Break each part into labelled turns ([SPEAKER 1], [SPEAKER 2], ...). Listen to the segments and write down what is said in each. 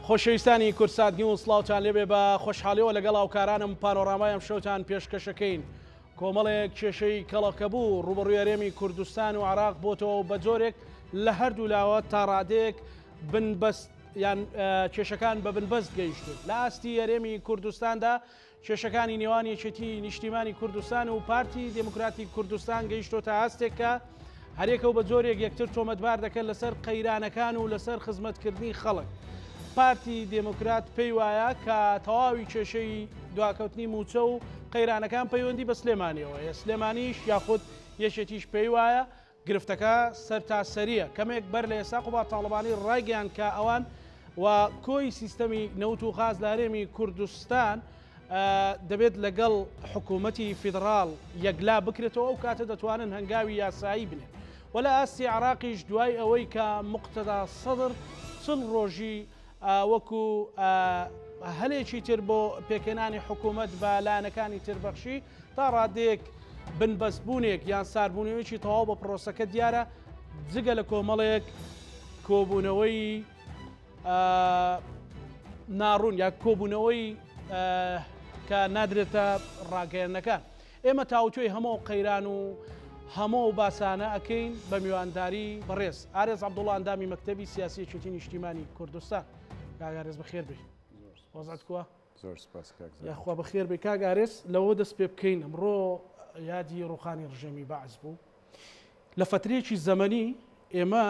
[SPEAKER 1] خۆشەویستانی کورسات نیوز سڵاوتان لێبێ بە خۆشحاڵیەوە لەگەڵ هاوکارانم پانۆرامایەم شەوتان پێشکەشەکەین. کۆمەڵێک کێشەی کەڵەکە بوو ڕوبەڕووی هەرێمی کوردستان و عێراق بۆتەوە بە جۆرێک لە هەردوو لاوە تا ڕادەیەک بنبەست یان کێشەکان بە بنبەست گەیشتن. لە ئاستی هەرێمی کوردستاندا کێشەکانی نێوان یەکێتی نیشتیمانی کوردستان و پارتی دموکراتی کوردستان گەیشتۆتە هەستێک کە هەرێکەوە بە جۆرێک یەکتر تۆمەتبار دەکەن لەسەر قەیرانەکان و لەسەر خزمەتکردنی خەڵک. پارتی دموکرات پێی وایە کە تەواوی کێشەی دواکەوتنی موچە و قەیرانەکان پەیوەندی بە سلێمانیەوە. سلێمانیش یاخود یەشێتیش پێی وایە گرفتەکە سەرتاسەریە. کەمێک بەر لە ئێستا قوبات تاڵبانی ڕایگەیان کە ئەوان و کۆی سیستەمی نەوت و غاز لە هەرێمی کوردستان دەبێت لەگەڵ حکوومەتی فیدراڵ یەکلا بکرێتەوە ئەو کاتە دەتوانن هەنگاوی یاسایی بنێن. و لە ئاستی عێراقیش دوای ئەوەی کە موقتەدا سەدر چل ڕۆژی وەکو هەلێکی تر بۆ پێکێنانی حکوومەت بە لایەنەکانی تربەخشی تا ڕادەیەک بنبەستبوونێک یان ساربوونەوەیکی تەواو بە پرۆسەکە دیارە جگە لە کۆمەڵێک کۆبوونەوەی ناڕوون یا کۆبوونەوەی کە نادرێتە ڕاگەیەنەکان. ئێمە تاوتوێی هەموو قەیران و هەموو باسانە ئەکەین بە میوانداری بەڕێز ئارێز عەبدوڵڵا ئەندامی مەکتەبی سیاسی یەکێتی نیشتیمانی کوردستان. کاگارێز بەخێر بێ. وەزعت کووە؟
[SPEAKER 2] زۆر سپاس کاک زەید.
[SPEAKER 1] یاخوا بەخێر بێ کاگارێز. لەوە دەست پێ بکەین ئەمڕۆ یادی ڕوخانی ڕژێمی بەعز بوو. لە فترەیەکی زەمەنی ئێمە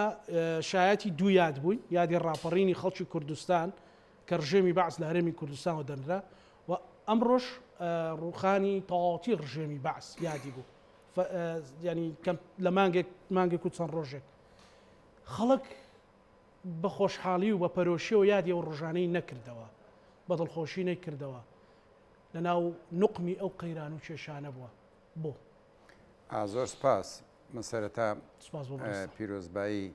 [SPEAKER 1] شایەتی دوو یاد بووین، یادی ڕاپەڕینی خەڵکی کوردستان کە ڕژێمی بەعز لە هەرێمی کوردستانەوە دەنرا و ئەمڕۆژ ڕوخانی تەواوەتی ڕژێمی بەعز یادی بوو. ینی لە مانگێک و چەند ڕۆژێک خەڵک بە خۆشحاڵی و بە پەرۆشیەوە یادی ئەو ڕۆژانەی نەکردەوە، بە دڵخۆشی نەکردەوە، لە ناو نوقمی ئەو قەیران و کێشانە بووە. بۆ
[SPEAKER 2] زۆر سپاس. من سەرەتا پیرۆزبایی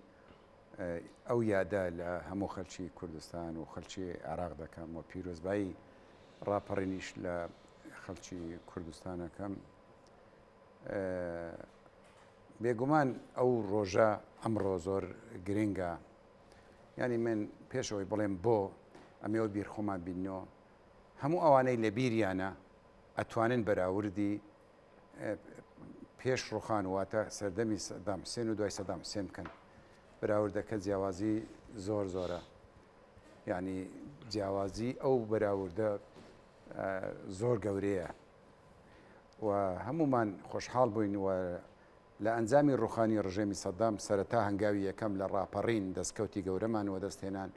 [SPEAKER 2] ئەو یادە لە هەموو خەلکی کوردستان و خەلکی عێراق دەکەم و پیرۆزبایی ڕاپەڕینیش لە خەلکی کوردستانەکەم. بێگومان ئەو ڕۆژە ئەمڕۆ زۆر گرنگە. ینی من پێشەوەی بڵێم بۆ ئەمێوە بیرخۆمان بینەوە هەموو ئەوانەی لە بیریانە ئەتوانن بەراوردی پێش ڕوخان واتە سەردەمی سەدام حوسێن و دوای سەدام حوسێن بکەن. بەراوردەکە جیاوازی زۆر زۆرە، یعنی جیاوازی ئەو بەراوردە زۆر گەورەیە و هەمومان خۆشحاڵ بووین و لە ئەنجامی ڕوخانی ڕژێمی سەدام سەرەتا هەنگاوی یەکەم لە ڕاپەڕین دەستکەوتی گەورەمان وەدەستهێنان،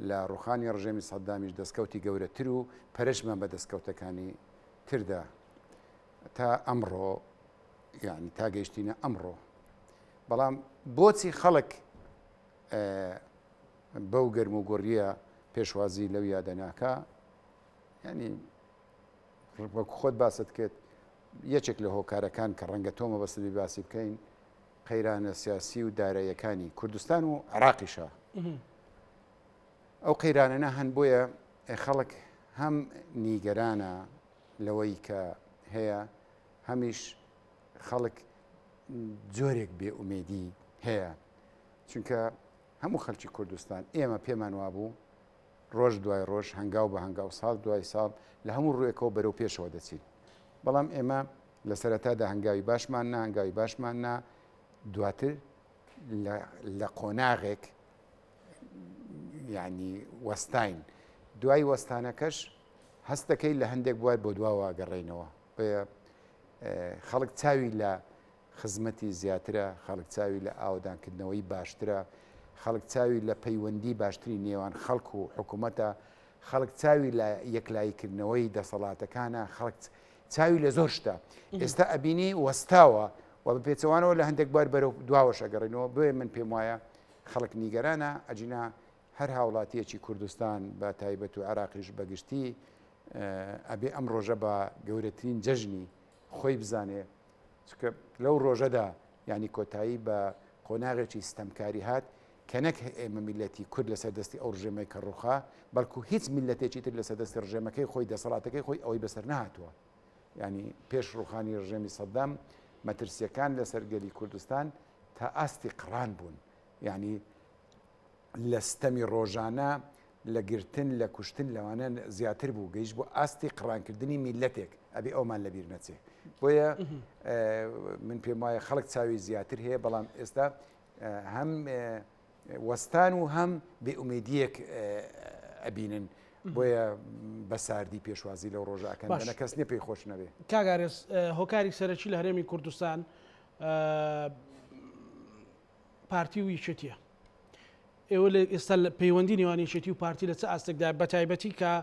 [SPEAKER 2] لە ڕوخانی ڕژێمی سەدامیش دەستکەوتی گەورەتر و پەرشمان بە دەستکەوتەکانی تردا تا ئەمڕۆ، یعنی تا گەیشتینە ئەمڕۆ. بەڵام بۆچی خەڵک بەو گەرم و گۆڕیە پێشوازی لەو یادەناکە؟ ینی وەکو خۆت باست کرد یەکێک لە هۆکارەکان کە ڕەنگە تۆمە بەسەبی باسی بکەین قەیرانە سیاسی و داراییەکانی کوردستان و عێراقیشە. ئەو قەیرانانە هەن بۆیە خەڵک هەم نیگەرانە لەوەی کە هەیە، هەمیش خەڵک جۆرێک بێئومێدی هەیە، چونکە هەموو خەلکی کوردستان ئێمە پێمان وابوو ڕۆژ دوای ڕۆژ هەنگاو بە هەنگاو ساڵ دوای ساڵ لە هەموو ڕوویەکەوە بەرەو پێشەوە دەچین. بەڵام ئێمە لە سەرەتادا هەنگاوی باشمان نا، هەنگاوی باشمان نا، دواتر لە قۆناغێک یعنی وەستاین. دوای وەستانەکەش هەست دەکەی لە هەندێک بوار بۆ دواوە گەڕێینەوە. خەڵک چاوی لە خزمەتی زیاترە، خەڵک چاوی لە ئاودانکردنەوەی باشترە، خەڵک چاوی لە پەیوەندی باشتری نێوان خەڵک و حکوومەتە، خەڵک چاوی لە یەکلاییکردنەوەی دەسەڵاتەکانە، خەڵک چاوی لە زۆر شتە. ئێستا ئەبینی وەستاوە و بە پێچەوانەوە لە هەندێک بار بەرەو دواوەشە گەڕێنەوە. بۆیە من پێم وایە خەڵک نیگەرانە ئەجینا هەر هاوڵاتیەکی کوردستان بە تایبەت و عێراقیش بەگشتی ئەبێ ئەم ڕۆژە بە گەورەترین جەژنی خۆی بزانێ، چونکە لەو ڕۆژەدا ینی کۆتایی بە قۆناغێکی ستەمکاری هات کە نەک ئێمە میلەتی کورد لەسەر دەستی ئەو ڕژێمەی کە ڕووخا، بەڵکو هیچ میلەتێکی تر لەسەر دەستی ڕژێمەکەی خۆی دەسەڵاتەکەی خۆی ئەوەی بەسەر نهاتووە. ینی پێش ڕووخانی ڕژێمی سەدام مەترسیەکان لەسەر گەلی کوردستان تا ئاستی قڕان بوون، ینی لە ستەمی ڕۆژانە لە گرتن لە کوشتن لەوانە زیاتر بوو گەیشت بۆ ئاستی قڕانکردنی میلەتێک ئەبێ ئەومان لەبیر نەچێ بۆیە من پێم وایە خەڵک چاوی زیاتر هەیە بەڵام ئێستا هەم وەستان و هەم بێئومێدیەک ئەبینن بۆیە بە ساردی پێشوازی لەو ڕۆژاکەن بەنە کەس نێ پێی خۆش نەبێ.
[SPEAKER 1] کاگارێز هۆکاری سەرەکی لە هەرێمی کوردستان پارتی و یەکێتیە. ئێوە لە ئێستا پەیوەندی نێوان یەکێتی و پارتی لە چ ئاستێکدا بە تایبەتی کە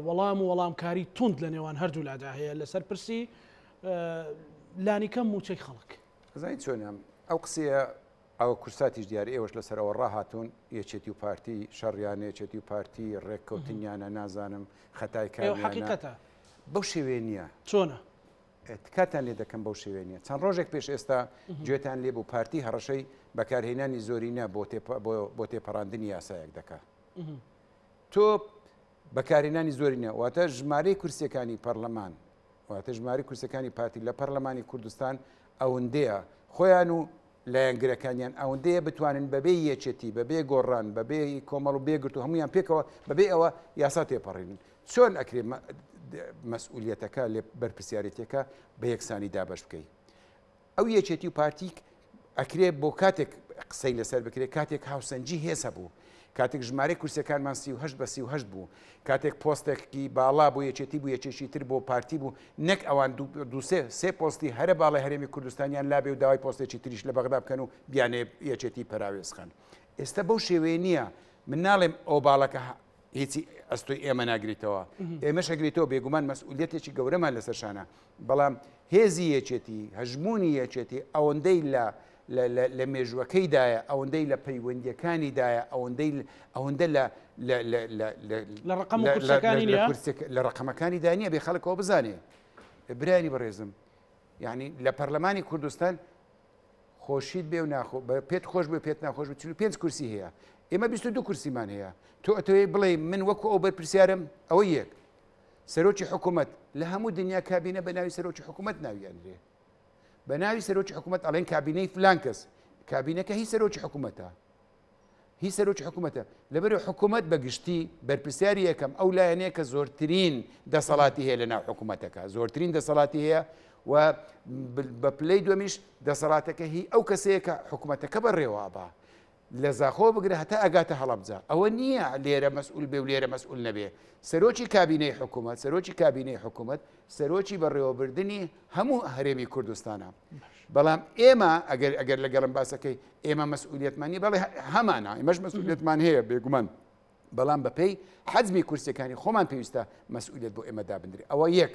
[SPEAKER 1] وەڵام و وەڵامکاری تند لە نێوان هەردوو لادا هەیە لەسەر پرسی لانیکەم موچەی خەڵک.
[SPEAKER 2] زانیت چۆنم ئەو قسەیە ئەو کورساتیش دیاری ئێوەش لەسەرەوە ڕاهاتون یەکێتی و پارتی شەڕیان یەکێتی و پارتی ڕێککەوتنیانە نازانم خەتای
[SPEAKER 1] حقیقەتە
[SPEAKER 2] بەو شێوێ نییە.
[SPEAKER 1] چۆنە؟
[SPEAKER 2] تکاتان لێ دەکەم بەو شێوێ نیە. چەند ڕۆژێک پێش ئێستا گوێتان لێ بوو پارتی هەڕەشەی بەکارهێنانی زۆرینە بۆ تێپەڕاندنی یاسایەک دەکات. تۆ بەکارهێنانی زۆرینە واتە ژمارەی کورسەکانی پەرلەمان واتە ژماری کورسەکانی پارتی لە پەرلەمانی کوردستان ئەوەندەیە خۆیان و لایەنگرەکانیان ئەوەندەیە بتوانن بەبێ یەکێتی بەبێ گۆڕان بەبێ کۆمەڵ و بێگرت و هەمویان پێکەوە بەبێ ئەوە یاسا تێپەڕێنن. چۆن ئەکرێ مەسئولیەتەکە لێ بەرپرسیارەتەکە بە یەکسانی دابش بکەیت. ئەو یەکێتی و پارتیک ئەکرێ بۆ کاتێک قسەی لەسەر بکرێت کاتێک هاوسەنجی هێزە بوو کاتێک ژمارەی کورسەکانمان 38 بە 38 بوو کاتێک پۆستێکی باڵا بۆ یەکێتی بوو یەکێکی تر بۆ پارتی بوو نەک ئەوان سێ پۆستی هەرە باڵی هەرێمی کوردستانیان لابێ و داوای پۆستێکی تریش لە بەغدا بکەن و بیانێ یەکێتی پەراوێزخەن. ئێستا بەو شێوەیە نییە من ناڵێم ئەو باڵەکە هیچی ئەستۆی ئێمە ناگریتەوە ئێمەش ئەگریتەوە بێگومان مەسئولیەتێکی گەورەمان لەسەرشانە بەڵام هێزی یەکێتی هەژمونی یەکێتی ئەوەندەی لە مێژوەکەیدایە ئەوەندەی لە پەیوەندیەکانیدایە ئەوەندە
[SPEAKER 1] لە ڕقم و کورسەکانی
[SPEAKER 2] لە ڕقەمەکانی دانیە بێ خەڵکەوە بزانێ. برانی بەڕێزم یعنی لە پەرلەمانی کوردستان خۆشیت بێ و پێت خۆش بێ پێت ناخۆش 5 کورسی هەیە ئێمە 22 کورسیمان هەیە تۆ ئەتەوەی بڵێ من وەکو ئەو بەرپرسیارم ئەوە یەک سەرۆکی حکوومەت لە هەموو دنیا کابینە بە ناوی سەرۆکی حکوومەت ناویانرێ بە ناوی سەرۆکی حکوومەت ئەڵێن کابینەی فلان کەس کابینەکە هی سەرۆکی حکوومەتە هی سەرۆکی حکوومەتە لەبەرەوە حکوومەت بەگشتی بەرپرسیاری یەکەم ئەو لایەنەیە کە زۆرترین دەسەڵاتی هەیە لە ناو حکوومەتەکە زۆرترین دەسەڵاتی هەیە و بە پلەی دومیش دەسەڵاتەکە هی ئەو کەسەیە کە حکوومەتەکە بەڕێوە بە لە زاخۆ بگرە هەتا ئەگاتە هەڵەبجا ئەوە نییە لێرە مەسئول بێ و لێرە مەسئول نەبێ سەرۆکی کابینەی حکوومەت سەرۆکی کابینەی حکوومەت سەرۆکی بەڕێوەبردننی هەموو هەرێمی کوردستانە بەڵام ئێمە ئەگەر لەگەڵم باسەکەی ئێمە مەسئولیەتمانی بەڵێ هەمانە ئێمەش مەسئولیەتمان هەیە بێگومان بەڵام بەپێی حەزمی کورسەکانی خۆمان پێویستە مەسئولیەت بۆ ئێمە دابدرێ ئەوە یەک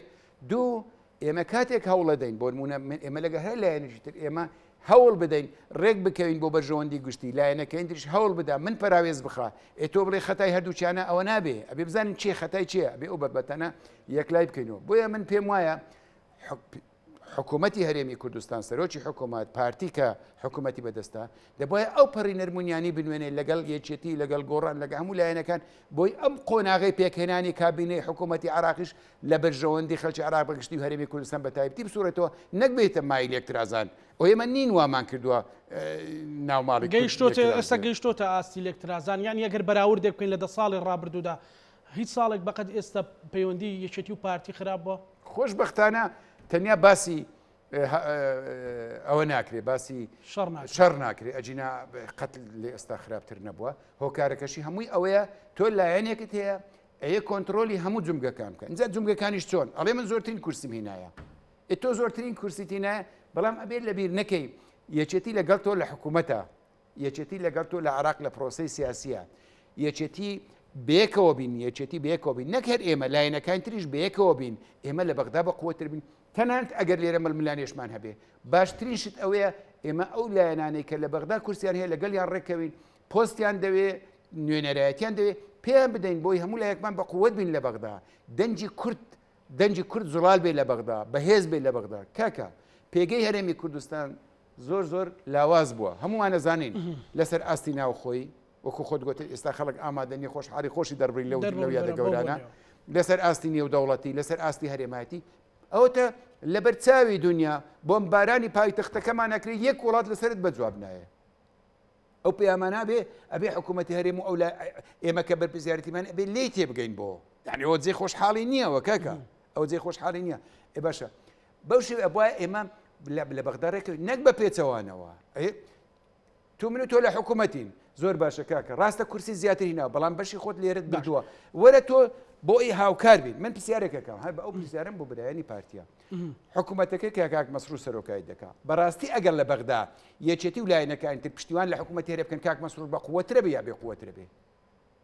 [SPEAKER 2] دوو ئێمە کاتێک هەوڵە دەین بۆ نمونە ئێمە لەگە هەر لایەنێکی تر ئێمە هەوڵ بدەین ڕێک بکەوین بۆ بەرژەوەندی گشتی لایەنەکەین تریش هەوڵ بدا من پەراوێز بخە ئێتۆ بڵێ خەتای هەردووچیانە ئەوە نابێ ئەبێ بزانین چێ خەتای چیە ئەبێ ئەو بەبەتەنە یەکلای بکەینەوە بۆیە من پێم وایە حکوومەتی هەرێمی کوردستان سەرۆکی حکوومەت پارتی کە حکوومەتی بەدەستە دەبایە ئەو پەڕی نەرمونیانی بنوێنێ لەگەڵ یەکێتی لەگەڵ گۆڕان لەگە هەموو لایەنەکان بۆی ئەم قۆناغی پێکهێنانی کابینەی حکوومەتی عراقیش لە بەرژەوەندی خەڵکی عراق بەگشتی و هەرێمی کوردستان بە تایبەتی بسوورێتەوە نەک بێتە مایل ئێکترازان ئەو ئێمە نین وامان کردووە ناوماڵی
[SPEAKER 1] گەیشتۆتە ئێستا گەیشتۆتە ئاستی لێکترازان یان یەگەر بەراورد بکەین لە 10 ساڵی ڕابردوودا هیچ ساڵێک بەقەت ئێستا پەیوەندی یەکێتی و پارتی خراپ بووە
[SPEAKER 2] خۆشبەختانە تەنیا باسی ئەوە ناکرێ باسی شەڕ ناکرێ ئەجینا قەتل لێ ئێستا خراپتر نەبووە هۆکارەکەشی هەمووی ئەوەیە تۆ لایەنێکت هەیە ئەیە کۆنتترۆلی هەموو جمگەکان بکە اینجا جمگەکانیش چۆن ئەڵێ من زۆرترین کورسیم هینایە تۆ زۆرترین کورسیتینایە بەڵام ئەبێت لەبیر نەکەی یەکێتی لەگەڵ تۆ لە حکوومەتە یەکێتی لەگەڵ تۆ لە عراق لە پرۆسەی سیاسیە یەکێتی بەیەکەوە بین یەکێتی بەیەکەوە بین نەک هەر ئێمە لایەنەکان تریش بەیەکەوە بین ئێمە لە بەغدا بە قووەتر بین تەنانەت ئەگەر لێرە مەلملانێشمان هەبێ باشترین شت ئەوەیە ئێمە ئەو لایەنانەی کە لە بەغدا کورسیان هەیە لەگەڵیان ڕێکەوین پۆستیان دەوێ نوێنەرایەتیان دەوێ پێیان بدەین بۆی هەموو لایەکمان بە قووەت بین لە بەغدا دەنجی کورد زوڵال بێ لە بەغدا بەهێز بێ لە بەغدا کاکە پێگەی هەرێمی کوردستان زۆر لاواز بووە هەمووانە زانین لەسەر ئاستی ناوخۆی وەکو خۆت گوتت ئێستا خەڵک ئامادەنی خۆشحاڵی خۆشی دەڕبڕی لەو یادە گەورانە لەسەر ئاستی نێودەوڵەتی لەسەر ئاستی هەرێماتی ئەوتە لە بەرچاوی دنیا بۆمبارانی پایتەختەکەمان نەکرێت یەک وڵات لەسرت بەجواب نایە ئەو پەیامانە بێ ئەبێ حکوومەتی هەرێم و ئەو ئێمە کە بەرپرسیارەتیمان ئەبێ لێ تێبگەین بۆ یعنی ئەوە جێ خۆشحاڵی نییەوە کاکە ئەو جێ خۆشحاڵی نییە باشە بەو شێوە ئەبوایە ئێمە لە بەغدارێک نەک بە پێچەوانەوە تو من و تۆ لە حکوومەتین زۆر باشە کاکە ڕاستە کورسی زیاتری ناوە بەڵام بەشی خۆت لێرت بردووە وەرە تۆ بۆ ئەی هاوکار بین من پرسیارێکەکەم هەر بە ئەو پرسیارم بۆ برایانی پارتیە حکوومەتەکەی کاک مەسرور سەرۆکایی دەکات بەڕاستی ئەگەر لە بەغدا یەکێتی و لایەنەکانی تر پشتیوان لە حکوومەت هێرە بکەن کاک مەسرور بە قووەترە بێ یا بێ قووەترە بێ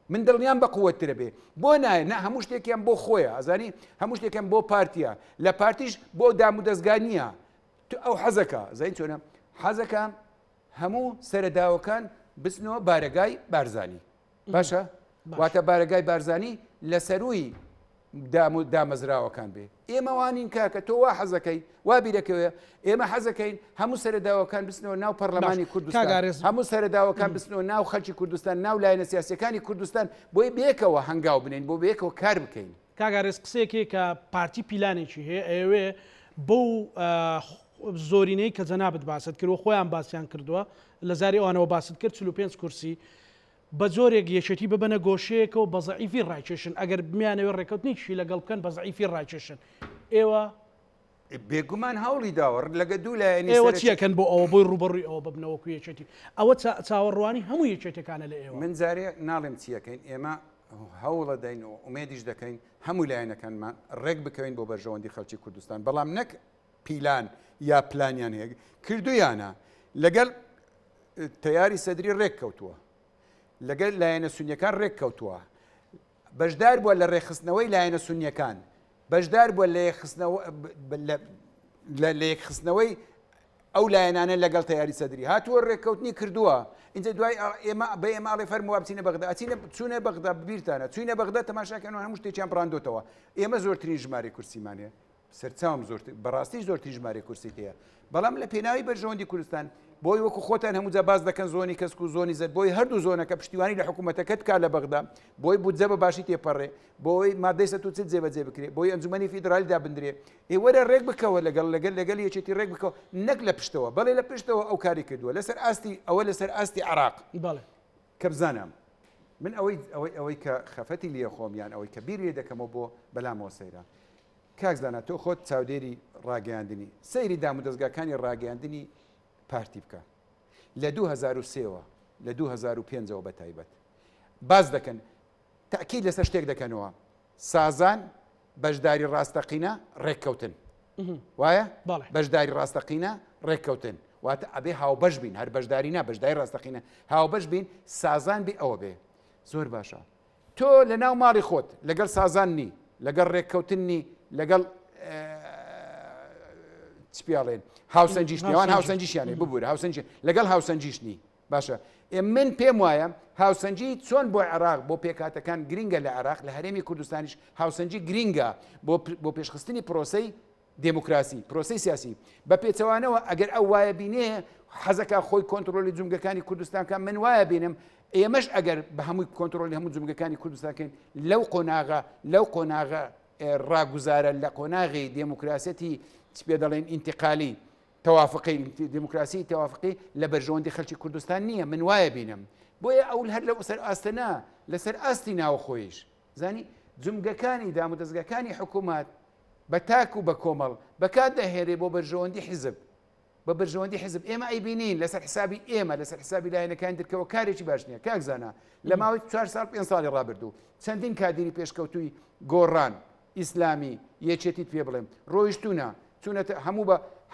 [SPEAKER 2] من دڵنیام بە قووەترە بێ بۆ نایە نە هەموو شتێکیان بۆ خۆیە ئەزانی هەموو شتێکیان بۆ پارتیە لە پارتیش بۆ دام و دەستگا نییە ئەو حەزەکە زین چۆنە حەزەکە هەموو سەرەداوەکان بچنەوە بارەگای بارزانی باشە واتە بارەگای بارزانی لە سەروی دامەزراوەکان بێ ئێمە وانین کاکە تۆ وا حەزەکەی وا بیرەکەوێ ئێمە حەزەکەین هەموو سەرەداوەکان بچنەوە ناو پەرلەمانی کوردستان هەموو سەرەداوەکان بچنەوە ناو خەڵکی کوردستان ناو لایەنە سیاسیەکانی کوردستان بۆی بێکەوە هەنگاو بنین بۆ بێکەوە کار بکەین
[SPEAKER 1] کاگارێز قسێکی کە پارتی پیلانێکی هەیە ئێوێ بەو زۆرینەی کە جەنابەت باست کردوە خۆیان باسییان کردووە لە زاری ئەوانەوە باست کرد 45 کورسی بە زۆرێک یەکێتی ببەنە گۆشەیەکەوە بە زەعیفی ڕایکێشن ئەگەر بمیانەوە ڕێکەوتنیشی لەگەڵ بکەن بە زەعیفی ڕایکێشن ئێوە
[SPEAKER 2] بێگومان هەوڵی داوە لەگە دوو لایەنی
[SPEAKER 1] ئێوە چیەکەن بۆ ئەوە بۆی ڕوبەڕووی ئەوە ببنەوەکو یەکێتی ئەوە چاوەڕوانی هەموو یەکێتەکانە لە ئێوە
[SPEAKER 2] من جارێ ناڵێم چیەکەین ئێمە هەوڵە دەین و ئومێدیش دەکەین هەموو لایەنەکانمان ڕێک بکەین بۆ بەرژەوەندی خەڵکی کوردستان بەڵام نەک پیلان یا پلانیان هەیە کردویانە لەگەڵ تەیاری سەدری ڕێک کەوتووە لەگەڵ لایەنە سونیەکان ڕێک کەوتووە بەشدار بووە لە ڕێخستنەوەی لایەنە سونیەکان بەشدار بووە لە یەکخستنەوەی ئەو لایەنانە لەگەڵ تەیاری سەدری هاتووە ڕێککەوتنی کردووە اینجا دوای ئێمە بە ئێماڵی فەرمووە بچینە بەغدا ئەچینە چوونە بەغدا بیرتانە چوینە بەغدا تەماشاکەنەوە هەموو شتێکیان پڕاندۆتەوە ئێمە زۆرترین ژمارە کورسیمانەیە سەرچاوم زۆر بەڕاستی زۆرترین ژمارە کورسی هەیە بەڵام لە پێناوی بەرژەوەندی کوردستان بۆی وەکو خۆتان هەمووجا باز دەکەن زۆنی کەسک و زۆنی زەر بۆی هەردوو زۆنەکە پشتیوانی لە حکوومەتەکەت کا لە بەغدا بۆی بودجە بە باشی تێپەڕێ بۆی مادەی 130 جێبەجێ بکرێ بۆی ئەنجومەنی فیدرالیدا بندرێ وەرە ڕێک بکەوە لەگەڵ یەکێتی ڕێک بکەوە نەک لە پشتەوە بەڵێ لە پشتەوە ئەو کاری کردووە لەسەر ئاستی ئەوە لەسەر ئاستی عراق کە بزانم من ئەوەی کە خەفەتی لێ خۆمیان ئەوەی کە بیر لێ دەکەمەوە بۆ بەلامەوە سەیرە کاکزانە تۆ خۆت چاودێری ڕاگەیاندنی سەیری دام و دەستگاکانی ڕاگەیاندنی پارتی بکە لە 2003ەوە لە 2005ەوە بە تایبەت باز دەکەن تاکید لەسەر شتێک دەکەنەوە سازان بەشداری ڕاستەقینە ڕێککەوتن وایە بەشداری ڕاستەقینە ڕێککەوتن واتە ئەبێ هاوبەش بین هەر بەشداری نا بەشداری ڕاستەقینە هاوبەش بین سازان بێ ئەوە بێ زۆر باشە تۆ لە ناو ماڵی خۆت لەگەڵ سازان نی لەگەڵ ڕێککەوتنی لەگەڵ چپیاڵێن هاوسەنجیشتیوان هاوسەنجیشیانێ ببوورە هاوسەنجی لەگەڵ هاوسەنجیشتنی باشە من پێم وایە هاوسەنجی چۆن بۆ عێراق بۆ پێکاتەکان گرینگە لە عێراق لە هەرێمی کوردستانیش هاوسەنجی گرینگە بۆ پێشخستنی پرۆسەی دموکراسی پرۆسەی سیاسی بە پێچەوانەوە ئەگەر ئەو وایە بینێ حەزەکە خۆی کۆنتترۆلی جومگەکانی کوردستانکان من وایە بینم ئێمەش ئەگەر بە هەمووی کۆنتترۆلی هەموو جومگەکانی کوردستانکەین لەو قۆناغە ڕاگوزارە لە قۆناغی دموکراسەتی پێ دەڵێن ئینتیقالی تەوافقی دموکراسی تەوافقی لە بەرژەوەندی خەڵکی کوردستان نییە من وایە بینم بۆیە ئەو هەر لە سەر ئاستەنا لەسەر ئاستی ناوخۆیش زانی جومگەکانی دام و دەستگاکانی حکوومەت بە تاک و بە کۆمەڵ بەکات دەهێرێ بۆ بەرژەوەندی حیزب بە بەرژەوەندی حیزب ئێمە ئەیبینین لەسەر حسابی ئێمە لەسەر حسابی لایەنەکان دەکەوە کارێکی باش نییە کاکزانە لە ماوەی 4 ساڵ 5 ساڵی ڕابردوو چەندین کادری پێشکەوتووی گۆڕان ئیسلامی یەکێتیت پێ بڵێم ڕۆیشتونە چونەتە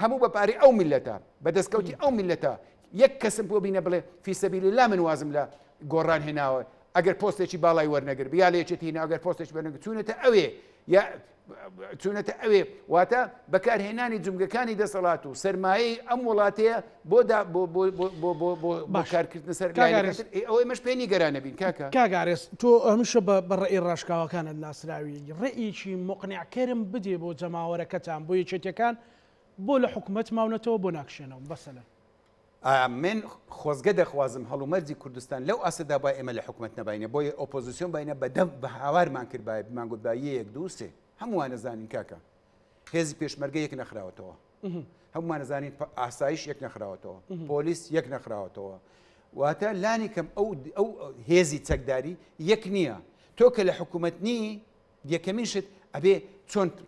[SPEAKER 2] هەموو بە پارەی ئەو میلەتە بە دەستکەوتی ئەو میلەتە یەک کەسم بۆ بینە بڵێ فی سەبیلیلا من وازم لە گۆڕان هێناوە ئەگەر پۆستێکی باڵای وەرنەگر بیا لە یەکێتی هێنا ئەگەر پۆستێکی وەرنەگر چونەتە ئەوێ یا چونەتە ئەوێ واتە بەکارهێنانی جومگەکانی دەسەڵات و سەرمایەی ئەم وڵاتەیە بۆ کارکردن سەر ئەوەی مەش پێنی گەرانە بین کاکە
[SPEAKER 1] کاگارێز تۆ هەمیشە بە ڕێی ڕاشکاوەکانت ناسراوی ڕێیکی مقنعکەرم بدێ بۆ جەماوەرەکەتان بۆ یەکێتەکان بۆ لە حکوومەت ماونەتەوە بۆ ناکشێنەوە بەسەلەن
[SPEAKER 2] من خۆزگە دەخوازم هەڵومەرجی کوردستان لەو ئاسەدا با ئێمە لە حکوومەت نەبینە بۆیە ئۆپۆزیسیۆن باینە بە هاوارمان کرد بمانگوت با یەک دوو سێ هەمووان نەزانین کاکە هێزی پێشمەرگە یەک نەخراوەتەوە هەمووان نەزانین ئاسایش یەک نەخراوەتەوە پۆلیس یەک نەخراوەتەوە واتە لانی کەم ئەو هێزی چەکداری یەک نییە تۆ کە لە حکوومەت نی یەکەمیشت ئەبێ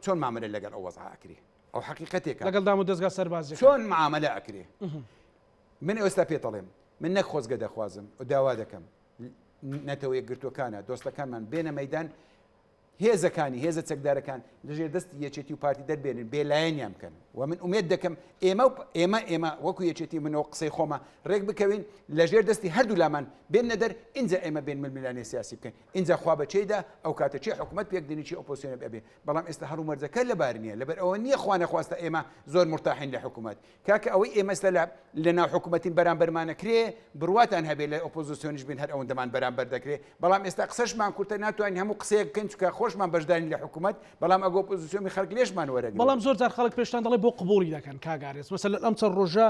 [SPEAKER 2] چۆن مامەلە لەگەڵ ئەو وەزع ئەکرێ ئەو حقیقەتێکە
[SPEAKER 1] لەگەڵ دام و دەستگا سەربازی
[SPEAKER 2] چۆن معاملە ئەکرێ من ئێستا پێ دەڵێم من نەک خۆزگە دەخوازم و داوا دەکەم نەتەوە یەکگرتوەکانە دۆستەکانمان بێنە مەدان هێزەکانی هێزە چەکدارەکان لەژێر دەستی یەکێتی و پارتی دەربێنن بێلایەنیان بکەن و من ئومێد دەکەم ئێمە وەکو یەکێتی منەوە قسەی خۆمە ڕێک بکەوین لەژێر دەستی هەردوو لامان بێنە دەر اینجا ئێمە بێن ململانی سیاسی بکەین اینجا خوا بەچێدا ئەو کاتە چی حکوومەت پێکدنی چی ئۆپۆزیسیۆنە بێ بەڵام ئێستا هەڕوو مەرجەکە لەبار نییە لەبەر ئەوە نییە خوا نەخواستە ئێمە زۆر مرتاحین لە حکوومەت کاکە ئەوەی ئێمەستا لە ناو حکوومەتین بەرامبەرمانەکرێ بڕواتان هەبێ لە ئۆپۆزیسیۆنیش بین هەر ئەوەندەمان بەرامبەر دەکرێت بەڵام ئێستا قسەشمان کورتە ناتوانین هەموو قسەیەک بکەین چکە خۆشمان بەشداری لە حکوومەت بەڵام ئەگۆ ئۆپۆزیسیۆنی خەڵک لێشمان وەرەگرن
[SPEAKER 1] بەڵام زۆر جار خەڵک پێشتان دەڵێ بۆ قبوڵی دەکەن کاگارێت مەسەلەن ئەم چەند ڕۆژە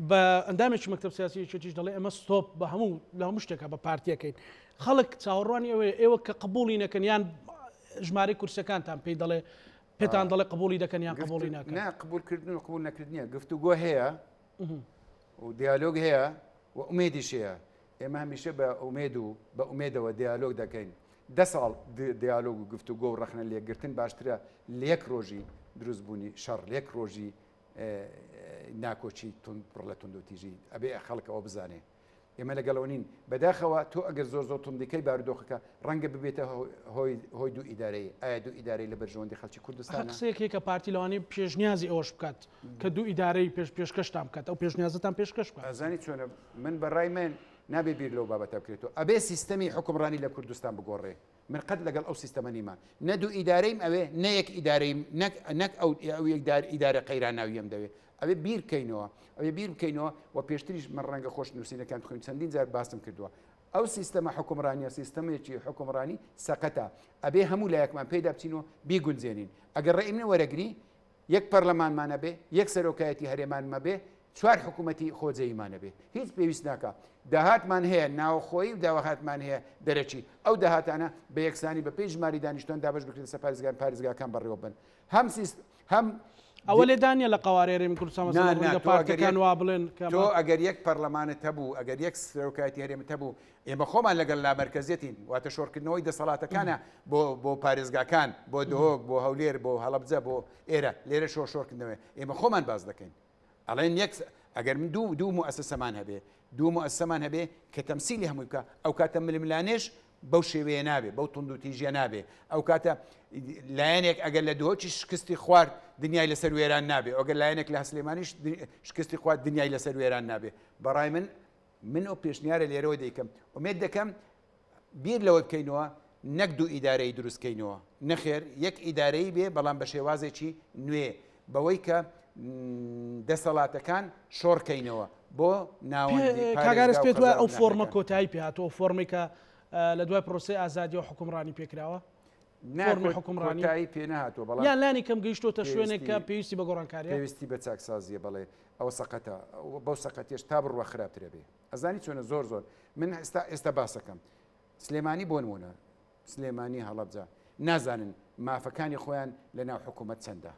[SPEAKER 1] بە ئەندامێکی مەکتەب سیاسی چێتیش دەڵێ ئەمە ستۆپ بە هەموو لە هەموو شتێکە بە پارتیەکەین خەڵک چاوەڕوانی ئێوە کە قبوڵی نەکەن یان ژمارەی کورسەکانتان پێی دەڵێ پێتان دەڵێ قبوڵی دەکەن یان قبوڵی ناکەن
[SPEAKER 2] نا قبولکردن و قبول نەکردنیە گفتوگۆ هەیە و دیالۆگ هەیە و ئومێدیش هەیە ئێمە هەمیشە بە ئومێد و بە ئومێدەوە دیالۆگ دەکەین 10 ساڵ دیالۆگ و گفتوگۆ و ڕەخنە لێگرتن باشترە لە یەک ڕۆژی دروستبوونی شەڕ لە یەک ڕۆژی ناکۆچی پڕ لە تونند و تیژی ئەبێ خەڵک ئەوە بزانێ ئێمە لەگەڵەوە نین بەداخەوە تۆ ئەگەر زۆر توندەکەی بارودۆخەکە ڕەنگە ببێتە هۆی دوو ئیدارەی ئایا دوو ئیدارەی لە بەرژەوەندی خەڵکی کوردستان
[SPEAKER 1] قسەیەکێک کە پارتی لەوانەیە پێشنیازی ئەوەش بکات کە دوو ئیدارەی پێشکەشتان بکات ئەو پێشنیازتان پێشکەش بکات
[SPEAKER 2] ئەزانی چۆنە من بەڕای من نابێ بیر لەو بابەتە بکرێتەوە ئەبێ سیستەمی حکومڕانی لە کوردستان بگۆڕێ من قەت لەگەڵ ئەو سیستەمە نیمە نە دوو ئیدارەیم ئەوێ نە یەک ئیدارەیم نەک ئەو ئیدارە قەیراناویم دەوێ ئەوێ بیر بکەینەوە ئەوێ بیر بکەینەوە و پێشتریش من ڕەنگە خۆش نووسینەکان بخوێن چەندین جار باسم کردووە ئەو سیستەمە حکومڕانیە سیستەمێکی حکومڕانی سەقەتە ئەبێ هەموو لایەکمان پێدا بچینەوە بیگونجێنین ئەگەر ڕێی منە وەرەگری یەک پەرلەمانمانە بێ یەک سەرۆکایەتی هەرێمانمە بێ چوار حکوومەتی خۆجەیمانە بێ هیچ پێویست ناکە داهاتمان هەیە ناوخۆی و داوەهاتمان هەیە دەرەچی ئەو داهاتانە بە یەکسانی بە پێی ژماری دانیشتوان دابش بکرێت سە پارێزگاکان بەڕێوە بن هەم
[SPEAKER 1] ئەوە لێدانە لە قوارێرێمی کوردستان پارتەکان وا بڵێن
[SPEAKER 2] تۆ ئەگەر یەک پەرلەمانت هەبوو ئەگەر یەک سەرۆکایەتی هەرێمت هەبوو ئێمە خۆمان لەگەڵ لامەرکەزیەتین واتە شۆڕکردنەوەی دەسەڵاتەکانە بۆ پارێزگاکان بۆ دۆک بۆ هەولێر بۆ هەڵەبجە بۆ ئێرە لێرە شۆڕکردنەوە ئێمە خۆمان باز دەکەین ئەڵێن یەک ئەگەر من دوو مؤسسەمان هەبێ دوو مؤسسەمان هەبێ کە تەمسیلی هەمووی بکە ئەو کاتە ململانێش بەو شێوەیە نابێ بەو تونند و تیژە نابێ ئەو کاتە لایەنێک ئەگەر لە دۆچی شکستی خوارد دنیای لەسەر وێران نابێ ئەوگەر لایەنێک لە هەسلێمانیش شکستی خوارد دنیای لەسەر وێران نابێ بەڕای من ئەو پێشنیارە لێرەوە دەیکەم ئومێد دەکەم بیر لەوە بکەینەوە نەک دوو ئیدارەی دروستکەینەوە نەخێر یەک ئیدارەی بێ بەڵام بە شێوازێکی نوێ بەوەی کە دەسەڵاتەکان شۆڕکەینەوە بۆ ناوەندی
[SPEAKER 1] کاگارس پێت وایە ئەو فۆرمە کۆتایی پێهاتەوە فۆرمی کە لە دوای پرۆسی ئازادی و حکومڕانی پێکراوە فۆرمی حکومڕانی
[SPEAKER 2] پێ نهاتوە بەڵام
[SPEAKER 1] یان لانی کەم گەیشتۆتە شوێنێک کە پێویستی بە گۆڕانکاریە
[SPEAKER 2] پێویستی بە چاکسازیە بڵێ ئەوە سەقەتە بەو سەقەتێش تا بڕوە خراپترە بێ ئەزانی چۆنە زۆر من ئێستا باسەکەم سلێمانی بۆ نمونە سلێمانی هەڵەبجە نازانن مافەکانی خۆیان لە ناو حکوومەت چەندە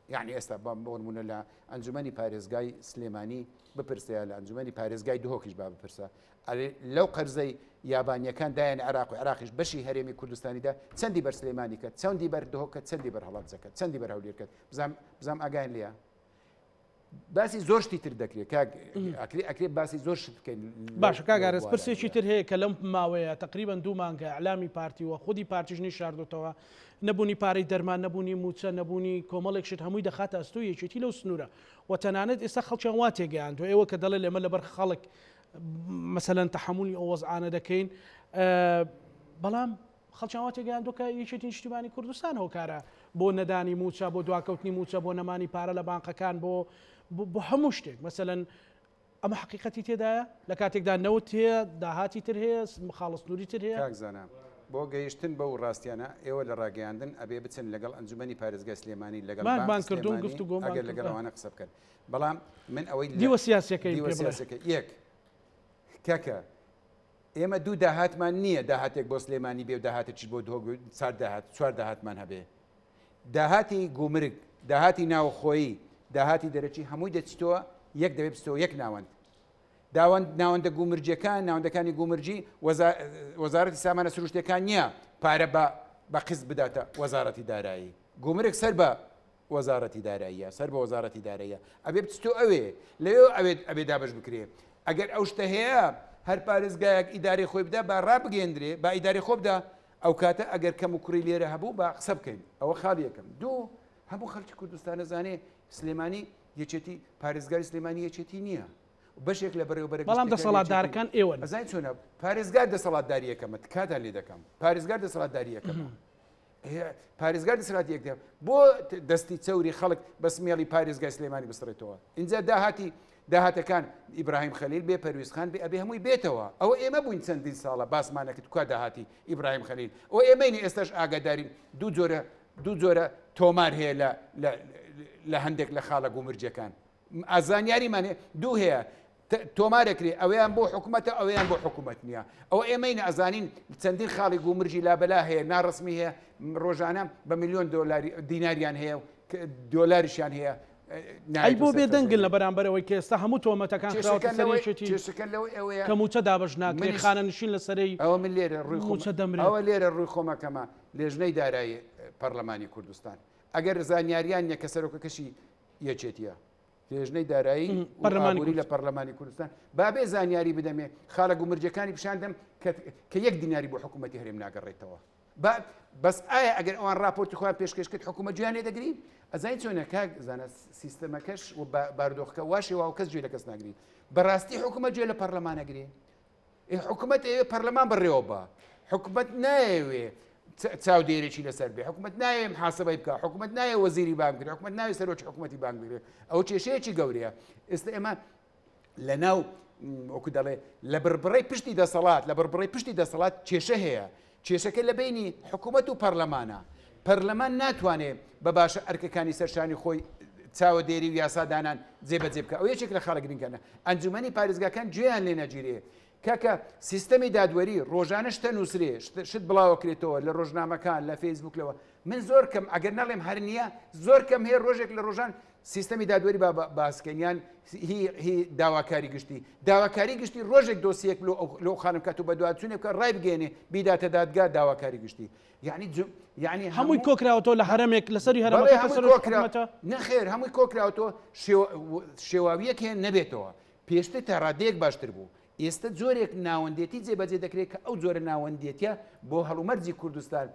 [SPEAKER 2] یعنی ئێستا بۆ نمونە لە ئەنجومەنی پارێزگای سلێمانی بپرسە لە ئەنجومەنی پارێزگای دهۆکیش با بپرسە لەو قەرزەی یابانیەکان دایان عراق و عراقیش بەشی هەرێمی کوردستانیدا چەندی بەر سلێمانی کە چەندی بەر دهۆکە چەندی بەر هەڵەبجەکە چەندی بەر هەولێرکە بزام ئاگایان لێە باسی زۆر شتی تر دەکرێت ئەکرێت باسی زۆر شت بکەین
[SPEAKER 1] باشە کاگارێز پرسێکی تر هەیە کە لەم ماوەیە تقریبان 2 مانگە ئەعلامی پارتی و خودی پارتیژنی شاردوتەوە نەبوونی پارەی دەرمان نەبوونی موچە نەبوونی کۆمەڵێک شت هەمووی دەخاتە ئەستۆ یەکێتی لەو سنوورە و تەنانەت ئێستا خەڵکیان وا تێگەیاندوە ئێوە کە دەڵێ لێمە لەبەر خەڵک مەسەلەن تەحمولی ئەو وەزعانە دەکەین بەڵام خەڵکیان وا تێگەیاندوە کە یەکێتی نیشتیمانی کوردستان هۆکارە بۆ نەدانی موچە بۆ دواکەوتنی موچە بۆ نەمانی پارە لە بانقەکان بۆ هەموو شتێک مەسەلەن ئەمە حقیقەتی تێدایە لە کاتێکدا نەوت هەیە داهاتی تر هەیە خاڵستنووری تر هەیە
[SPEAKER 2] کاکزانە بۆ گەیشتن بەو ڕاستیانە ئێوە لە ڕاگەیاندن ئەبێ بچن لەگەڵ ئەنجومەنی پارێزگای سلێمانی لەگەڵ
[SPEAKER 1] کردوون گفتوگۆ
[SPEAKER 2] ئەگەر لەگەڵەوانە قسە بکەن بەڵام من ئەوەی
[SPEAKER 1] دیوە سیاسەکەی
[SPEAKER 2] یەک کاکە ئێمە دوو داهاتمان نییە داهاتێک بۆ سلێمانی بێ و داهاتێکی بۆ چوار داهاتمان هەبێ داهاتی گومرگ داهاتی ناوخۆیی داهاتی دەرەچی هەمووی دەچیتەوە یەک دەبێ بستەوە یەک ناوەند ناوەندە گومرجەکان ناوەندەکانی گومرجی وەزارەتی سامانە سروشتەکان نییە پارە بە قسط بداتە وەزارەتی دارایی گومرگ سەر بە وەزارەتی داراییە سەر بە وەزارەتی داراییە ئەبێ بچتۆ ئەوێ لەوێ ئەبێ دابش بکرێ ئەگەر ئەو شتە هەیە هەر پارێزگایەک ئیداری خۆی بدا با ڕابگەێنرێ با ئیداری خۆ بدا ئەو کاتە ئەگەر کەم و کوڕی لێرە هەبوو بە قسە بکەین ئەوە خاڵ یەکەم دوو هەموو خەڵکی کوردستانە زانێ سلێمانی یەکێتی پارێزگاری سلێمانی یەکێتی نییە بەشێک لە بەڕێوەبەر
[SPEAKER 1] بەڵام دەسەڵاتدارەکان ئێوە
[SPEAKER 2] ئەزای چۆنە پارێزگار دەسەڵاتداری یەکەمە کاتان لێ دەکەم پارێزگار دەسەڵاتداری یەکەمە پارێزگار دەسەڵاتی یەکدە بۆ دەستی چەوری خەڵک بە سمێڵی پارێزگای سلێمانی بستڕێتەوە اینجا داهاتەکان ئیبراهیم خەلیل بێ پەرویزخان بێ ئەبێ هەمووی بێتەوە ئەوە ئێمە بووین چەندین ساڵە باسمانەکە توکا داهاتی ئیبراهیم خەلیل ئەو ئێمەینی ئێستاش ئاگادارین دوو جۆرە تۆمار هەیە لە هەندێک لە خاڵە گومرجەکان ئازانیاریمانێ دوو هەیە تۆمارەکرێ ئەویان بۆ حکوومەتە ئەویان بۆ حکوومەت نییە ئەوە ئێمەینە ئەزانین چەندین خاڵی گومرجی لابەلا هەیە ناڕسمی هەیە ڕۆژانە بە ملیۆن دیناریان هەیە دۆلاریشیان هەیە
[SPEAKER 1] ئەی بۆ بێ دەنگن لە بەرامبەرەوەی کە ئێستا هەموو تۆمەتەکان کە موچە دابش ناکرێت خانە نشین لەسەرەی
[SPEAKER 2] ئەوە من لێرە ئەوە لێرە ڕووی خۆمەکەمە لێژنەی دارایی پەرلەمانی کوردستان ئەگەر زانیاریان یەکە سەرۆکەکەشی یەکێتیە لێژنەی دارایی پەرلەمانی لە پەرلەمانی کوردستان بابێ زانیاری بدەمێ خاڵە گومرجەکانی پیشاندەم کە یەک دیناری بۆ حکوومەتی هەرێم ناگەڕێتەوە بەس ئایا ئەگەر ئەوان راپۆرتی خۆیان پێشکەش کرد حکوومەت گویانێ دەگرین ئەزای چۆنە کاک زانە سیستەمەکەش و باردۆخەکە واشێ و کەس گوێ لە کەس ناگرین بەڕاستی حکوومەت گوێ لە پەرلەمانەگرێ حکوومەت ئێوێ پەرلەمان بڕێوە بە حکوومەت نایەوێ چاودێرێکی لەسەر بێ حکوومەت نایە محاسبەی بکە حکوومەت نایە وەزیری بانک بگرێت حکوومەت ناوێ سەرۆکی حکوومەتی بانک بگرێت ئەو کێشەیەکی گەورەیە ئێستا ئێمە لە ناو وەکو دەڵێ لە بڕبڕی پشتی دەسەڵات لە بڕبڕی پشتی دەسەڵات کێشە هەیە کێشەکە لە بینی حکوومەت و پەرلەمانە پەرلەمان ناتوانێت بە باشە ئەرکەکانی سەرشانی خۆی چاوە دێری و یاسادانان جێبەجێ بکە ئەو یەکێک لە خاڵە گرنگکەنە ئەنجومەنی پارێزگاکان گوێیان لێ نەگیرێ کاکە سیستەمی دادوەری ڕۆژانە شتە نووسێ شت بڵاوەکرێتەوە لە ڕۆژنامەکان لە فەیسبوک من زۆر کەم ئەگەر نەڵێم هەر نییە زۆر کەم هەیە ڕۆژێک لە ڕۆژان سیستەمی دادوەری باسکەنیان هی داواکاری گشتی ڕۆژێک دۆسیەک لەو خانم کات و بە دواتچوونێ بکە ڕای بگەێنێ بیداتە دادگا داواکاری گشتی یعنی
[SPEAKER 1] هەمووی کۆکراوەوە لە هەرمێک لەسەری هەرمەکە
[SPEAKER 2] نەخێر هەمووی کۆکراوەوە شێواویەک هەیە نەبێتەوە پێشتر تا ڕادەیەک باشتر بوو ئێستا جۆرێک ناوەندێتی جێبەجێ دەکرێت کە ئەو جۆرە ناوەندێتە بۆ هەڵومەرجی کوردستان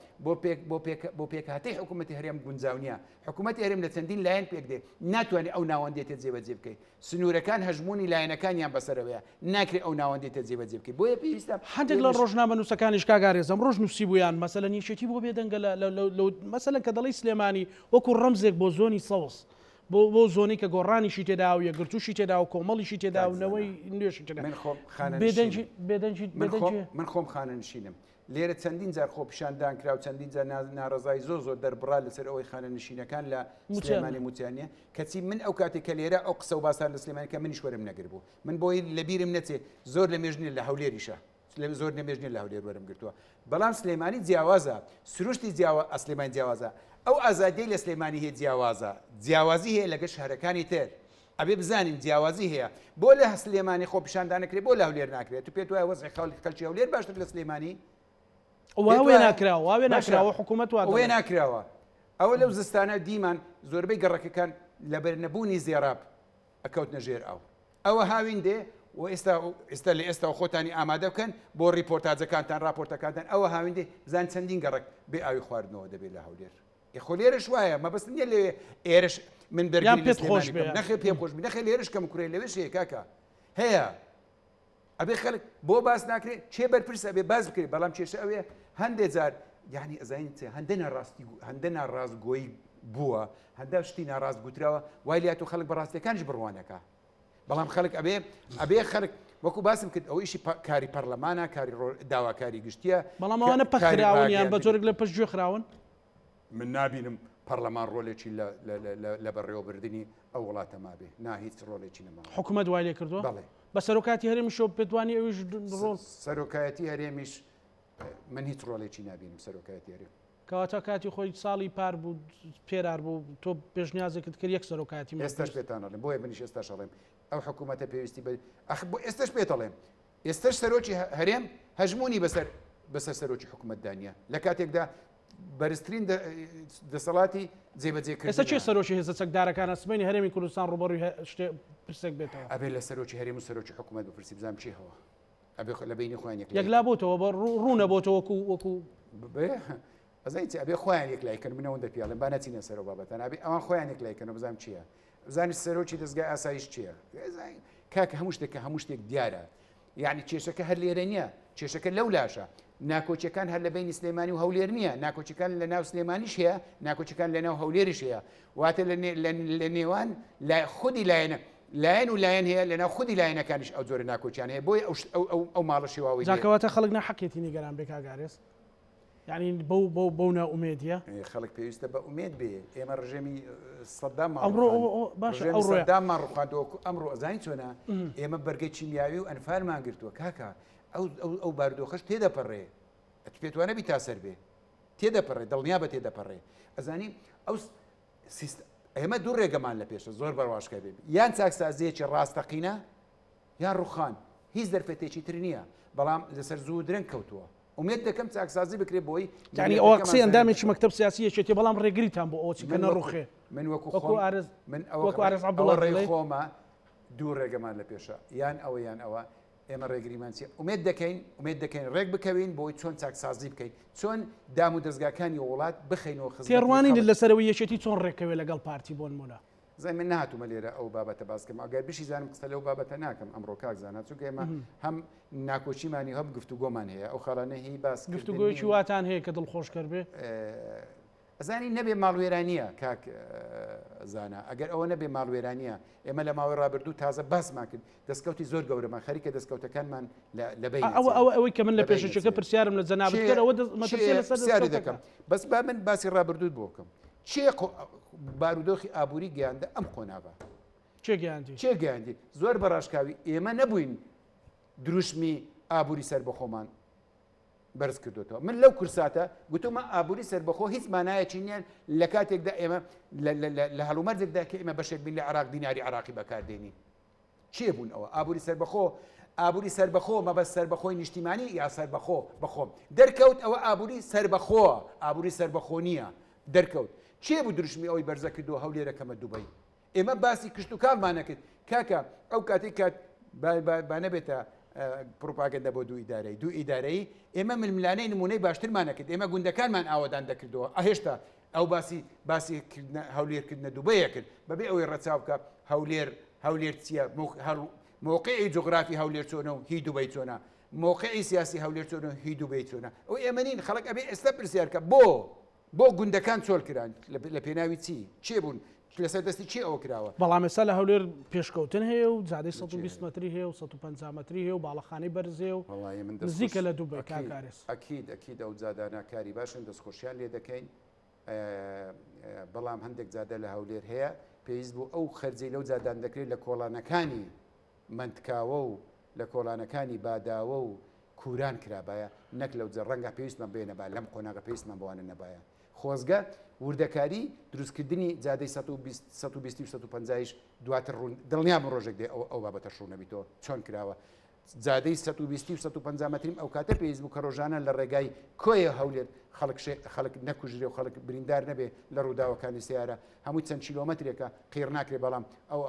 [SPEAKER 2] بۆ پێکهاتەی حکوومەتی هەرێم گونجاو نییە حکوومەتی هەرێم لە چەندین لایەن پێک دێ ناتوانێت ئەو ناوەندێتە جێبەجێ بکەیت سنوورەکان هەژمونی لایەنەکانیان بەسەرەوەیە ناکرێت ئەو ناوەندێتە جێبەجێ بکەیت بۆیە پێویستە
[SPEAKER 1] هەندێک لە ڕۆژنامە نووسەکانیش کاگارێزم ڕۆژ نووسی بوویان مەسەلە نیشێتی بۆ بێدەنگە مەسەلە کە دەڵی سلێمانی وەکو ڕەمزێک بۆ زۆنی سەوس بۆ زۆنی کە گۆڕانیشی تێدا و یەکگرتووشی تێدا و کۆمەڵیشی تێدا و نەوەی نوێشی تێدا
[SPEAKER 2] من خۆم خانە نشینم لێرە چەندین جار خۆ پیشاندان کرا و چەندین جار ناڕزای زۆر دەربڕا لەسەر ئەوەی خانە نشینەکان لە سلێمانی موتیانە کەچی من ئەو کاتێک کە لێرە ئەو قسە و باسان لە سلێمانی کە منیش وەرم نەگر بوو من بۆی لەبیرم نەچێ زۆر لە مێژنی لە هەولێریشە زۆر نەمێژنی لە هەولێر وەرم گرتووە بەڵام سلێمانی جیاوازە سروشتی ئەسلێمانی جیاوازە ئەو ئازادیەی لە سلێمانی هەیە جیاوازی هەیە لەگە شارەکانی تر ئەبێ بزانین جیاوازی هەیە بۆ لە سلێمانی خۆ پیشاندانەکرێت بۆ لە هەولێر ناکرێت تو پێت وایە وەزعی خەڵکی هەولێر باشتر لە سلێمانی
[SPEAKER 1] وێ ناکراوە حکوومەت
[SPEAKER 2] وێ ناکراوە ئەوە لەو زستانە دیمان زۆربەی گەڕەکەکان لەبەر نەبوونی زێڕاب ئەکەوتنە ژێر ئەوە هاوین دێ و ئێستا لە ئێستا خۆتانی ئامادە بکەن بۆ ریپۆرتاجەکانتان راپۆرتەکانتان ئەوە هاوین دێ زان چەندین گەڕک بێ ئاوی خواردنەوە دەبێت لە هەولێر خۆ لێرەش وایە مەبەست نییە لێ ئێرش من
[SPEAKER 1] پێت خۆش
[SPEAKER 2] نەخێ پێم خۆش نەخێ لێرش کەم کوڕێ لەوێش هەیە کاکە هەیە ئەبێ خەڵک بۆ باس ناکرێت چێ بەرپرسە ئەبێ باز بکرێت بەڵام کێشە ئەوێ هەندێک جار یعنی ئەزانین هەندە ناڕاستگۆیی بووە هەندە شتی ناڕاست گوتراوە وای لات و خەڵک بەڕاستیەکانش بڕوانەکە بەڵام خەڵک ئەبێ خەڵک وەکو باسم کرد ئەو ئیشی کاری پەرلەمانە کاری داواکاری گشتیە
[SPEAKER 1] بەڵام ئەوانە پەخراونیان بە جۆرێک لە پشت گوێخراون
[SPEAKER 2] من نابینم پەرلەمان ڕۆلێکی لە بەڕێوەبردننی ئەو وڵاتە مابێ نا هیچ ڕۆلێکی نەما
[SPEAKER 1] حکوومەت وای لێ کردووە
[SPEAKER 2] بەڵێ
[SPEAKER 1] بە سەرۆکاتی هەرێمیشەوە پێتوانی ئەویش ڕۆڵ
[SPEAKER 2] سەرۆکایەتی هەرێمیش من هیچ ڕۆلێکی نابینم سەرۆکایەتی هەرێم
[SPEAKER 1] کەواتە کاتی خۆی ساڵی پار بوو پێرار بوو تۆ پێشنیازێکت کرد یەک سەرۆکاتی
[SPEAKER 2] ئێستاش پێتانەڵێم بۆیە منیش ئێستاش ئەڵێم ئەو حکوومەتە پێویستی ئێستش پێتەڵێم ئێستش سەرۆکی هەرێم هەژمونی بەسەر سەرۆکی حکوومەتدانە لە کاتێکدا بەرزترین دەسەڵاتی جێبەجێکرد.
[SPEAKER 1] ئێستا چێ سەرۆکی هێزە چەکدارەکانە سبەینی هەرێمی کوردستان ڕوبەڕووی شتێ پرسێک بێتەوە
[SPEAKER 2] ئەبێ لە سەرۆکی هەرێم و سەرۆکی حکوومەت بپرسی بزانام چی هەوە ئەبێ لە بینی خۆیان
[SPEAKER 1] یەکلا بۆتەوە بە ڕوونە بۆتەوە وەکو
[SPEAKER 2] ئەزای ئەبێ خۆیان یەک لایکردن منەوەندە پیاڵم با نەچینە سەرۆ بابەتان ئەبێ ئەوان خۆیان یەک لایکردن بزانام چییە بزانانی سەرۆکی دەستگای ئاسایش چییە کاکە هەموو شتێکە هەموو شتێک دیارە یعنی کێشەکە هەر لێرە نییە کێشەکە لەو لاشە ناکۆچەکان هەر لە بینی سلێمانی و هەولێر نییە ناکۆچەکان لە ناو سلێمانیش هەیە ناکۆچەکان لە ناو هەولێریش هەیە واتە لە نێوان خودی لایەن و لایەن هەیە لە ناو خودی لایەنەکانیش ئەو جۆرە ناکۆچیان هەیە بۆی ئەو ماڵە شێواوی
[SPEAKER 1] جاکەواتە خەڵک ناحەقێتی نیگەران بێ کاگارێز یعنی بەو ناومێدیە
[SPEAKER 2] خەڵک پێویستە بە ئومێد بێ ئێمە ڕژێمی سەدام ڕوخاندەوە ئەمڕۆ ئەزانی چۆنە ئێمە بەرگەی چیمیاوی و ئەنفارمان گرتووە کاکە ئەو بارودۆخەش تێدەپەڕێ پێتوانە بی تا سەر بێ تێدەپەڕێ دڵنیا بە تێدەپەڕێ ئەزانی ئەو ئێمە دوو ڕێگەمان لە پێشە زۆر بەڕواشکە بێ یان چاکسازیەکی ڕاستەقینە یان ڕوخان هیچ دەرفەتێکی تر نییە بەڵام لەسەر زوو درەنگ کەوتووە ومێت دەکەم چاکسازی بکرێ بۆی
[SPEAKER 1] یعنی ئەوە قسەی ئەندامێکی مەکتەب سیاسیەکێتی بەڵام ڕێگریتان بۆ ئەوچی کە نەڕوخێ
[SPEAKER 2] من
[SPEAKER 1] وەکو ئارێز عەبدوڵڵا
[SPEAKER 2] ڕێی خۆمە دوو ڕێگەمان لە پێشە یان ئەوە یان ئەوە ئێمە ڕێگریمان چیە ئومێد دەکەین ڕێک بکەوین بۆی چۆن چاکسازی بکەین چۆن دام و دەستگاکانی وڵات بخەینەوە خزمەت
[SPEAKER 1] تێڕوانین لەسەرەوەی یەکێتی چۆن ڕێکەوێ لەگەڵ پارتی بۆ نمونە
[SPEAKER 2] زای من نهاتومە لێرە ئەو بابەتە باسکەم ئەگەر بشی زانم قسە لەو بابەتە ناکەم ئەمڕۆ کاکزانە چونکە ئێمە هەم ناکۆچیمانی هەم گفتوگۆمان هەیە ئەو خەڵانە هی باس
[SPEAKER 1] گفتوگۆیکی واتان هەیە کە دڵخۆشکەر بێ
[SPEAKER 2] ئەزانی نەبێ ماڵوێرانیە کاک زانە ئەگەر ئەوە نەبێ ماڵوێرانیە ئێمە لە ماوەی ڕابردوو تازە باسمان کرد دەستکەوتی زۆر گەورەمان خەریکە دەستکەوتەکانمان لە بین
[SPEAKER 1] ئەوەی کە من لە پێشەکە پرسیارم لە جەنابەت ئەوە
[SPEAKER 2] مەترسیاری دەکەم بەس با من باسی ڕابردووت بۆ بکەم چێ بارودۆخی ئابووری گەیاندە ئەم قۆناغا چێ گەیاندی زۆر بەڕاشکاوی ئێمە نەبووین دروشمی ئابووری سەر بەخۆمان بەرز کردوتەوە من لەو کورساتە گوتومە ئابووری سەربەخۆ هیچ مانایەکی نییە لە کاتێکدا ئێمە لە هەڵومەرجێکدا کە ئێمە بەشێک بین لە عراق دیناری عراقی بەکاردێنی چێ بوون ئەوە ئابووری سەربەخۆ مەبەست سەربەخۆی نیشتیمانی یا سەربەخۆ بەخۆم دەرکەوت ئەوە ئابووری سەربەخۆ نییە دەرکەوت چێ بوو دروشمی ئەوەی بەرزە کردو هەولێرەکەمە دووبەی ئێمە باسی کشت و کاڵمانە کرد کاکە ئەو کاتێک کات با نەبێتە پروپاگەندە بۆ دوو ئیدارەی ئێمە ململانەی نمونەی باشترمانەکرد ئێمە گوندەکانمان ئاوادان دەکردەوە ئەهێشتا ئەو باسی هەولێرکردنە دووبەیە کرد بەبێ ئەوەی ڕەچاو بکە هەولێر چییە موقعی جغرافی هەولێر چۆنە و هی دووبەی چۆنە موقعی سیاسی هەولێر چۆنە و هی دووبەی چۆنە ئەو ئێمە نین خەڵک ئەبێ ئێستا پرسیارکە بۆ گوندەکان چۆل کران لە پێناوی چێ بوون لەسەر دەستی چی ئەوە کراوە
[SPEAKER 1] بەڵام ئێستا لە هەولێر پێشکەوتن هەیە و زادەی 120 مەتری هەیە و 150 مەتری هەیە و باڵەخانەی بەرزێ و نزیکە لە دووبەی کاکارێز
[SPEAKER 2] ئەکید ئەو جادانە کاری باشن دەستخۆشیان لێ دەکەین بەڵام هەندێک جادە لە هەولێر هەیە پێویست بوو ئەو خەرجەی لەو جادان دەکرێت لە کۆڵانەکانی منتکاوە و لە کۆڵانەکانی باداوە و کوران کرابایە نەک لەو جە ڕەنگە پێویستمان بێنەبا لەم قۆناغە پێویستمان بوانە نەبایە خۆزگە وردەکاری دروستکردنی جادەی 150 دواتر ڕوون دڵنیام ڕۆژێک دێ ئەو بابەتە ڕوونەبییتەوە چۆن کراوە جادەی 150 مەتریم ئەو کاتە پێویست بوو کە ڕۆژانە لە ڕێگای کۆیە هەولێر خەڵک نەکوژرێ و خەڵک بریندار نەبێ لە ڕووداوەکانی سیارە هەمووی چەند کیلۆمەترێکە قیر ناکرێ بەڵام ئەو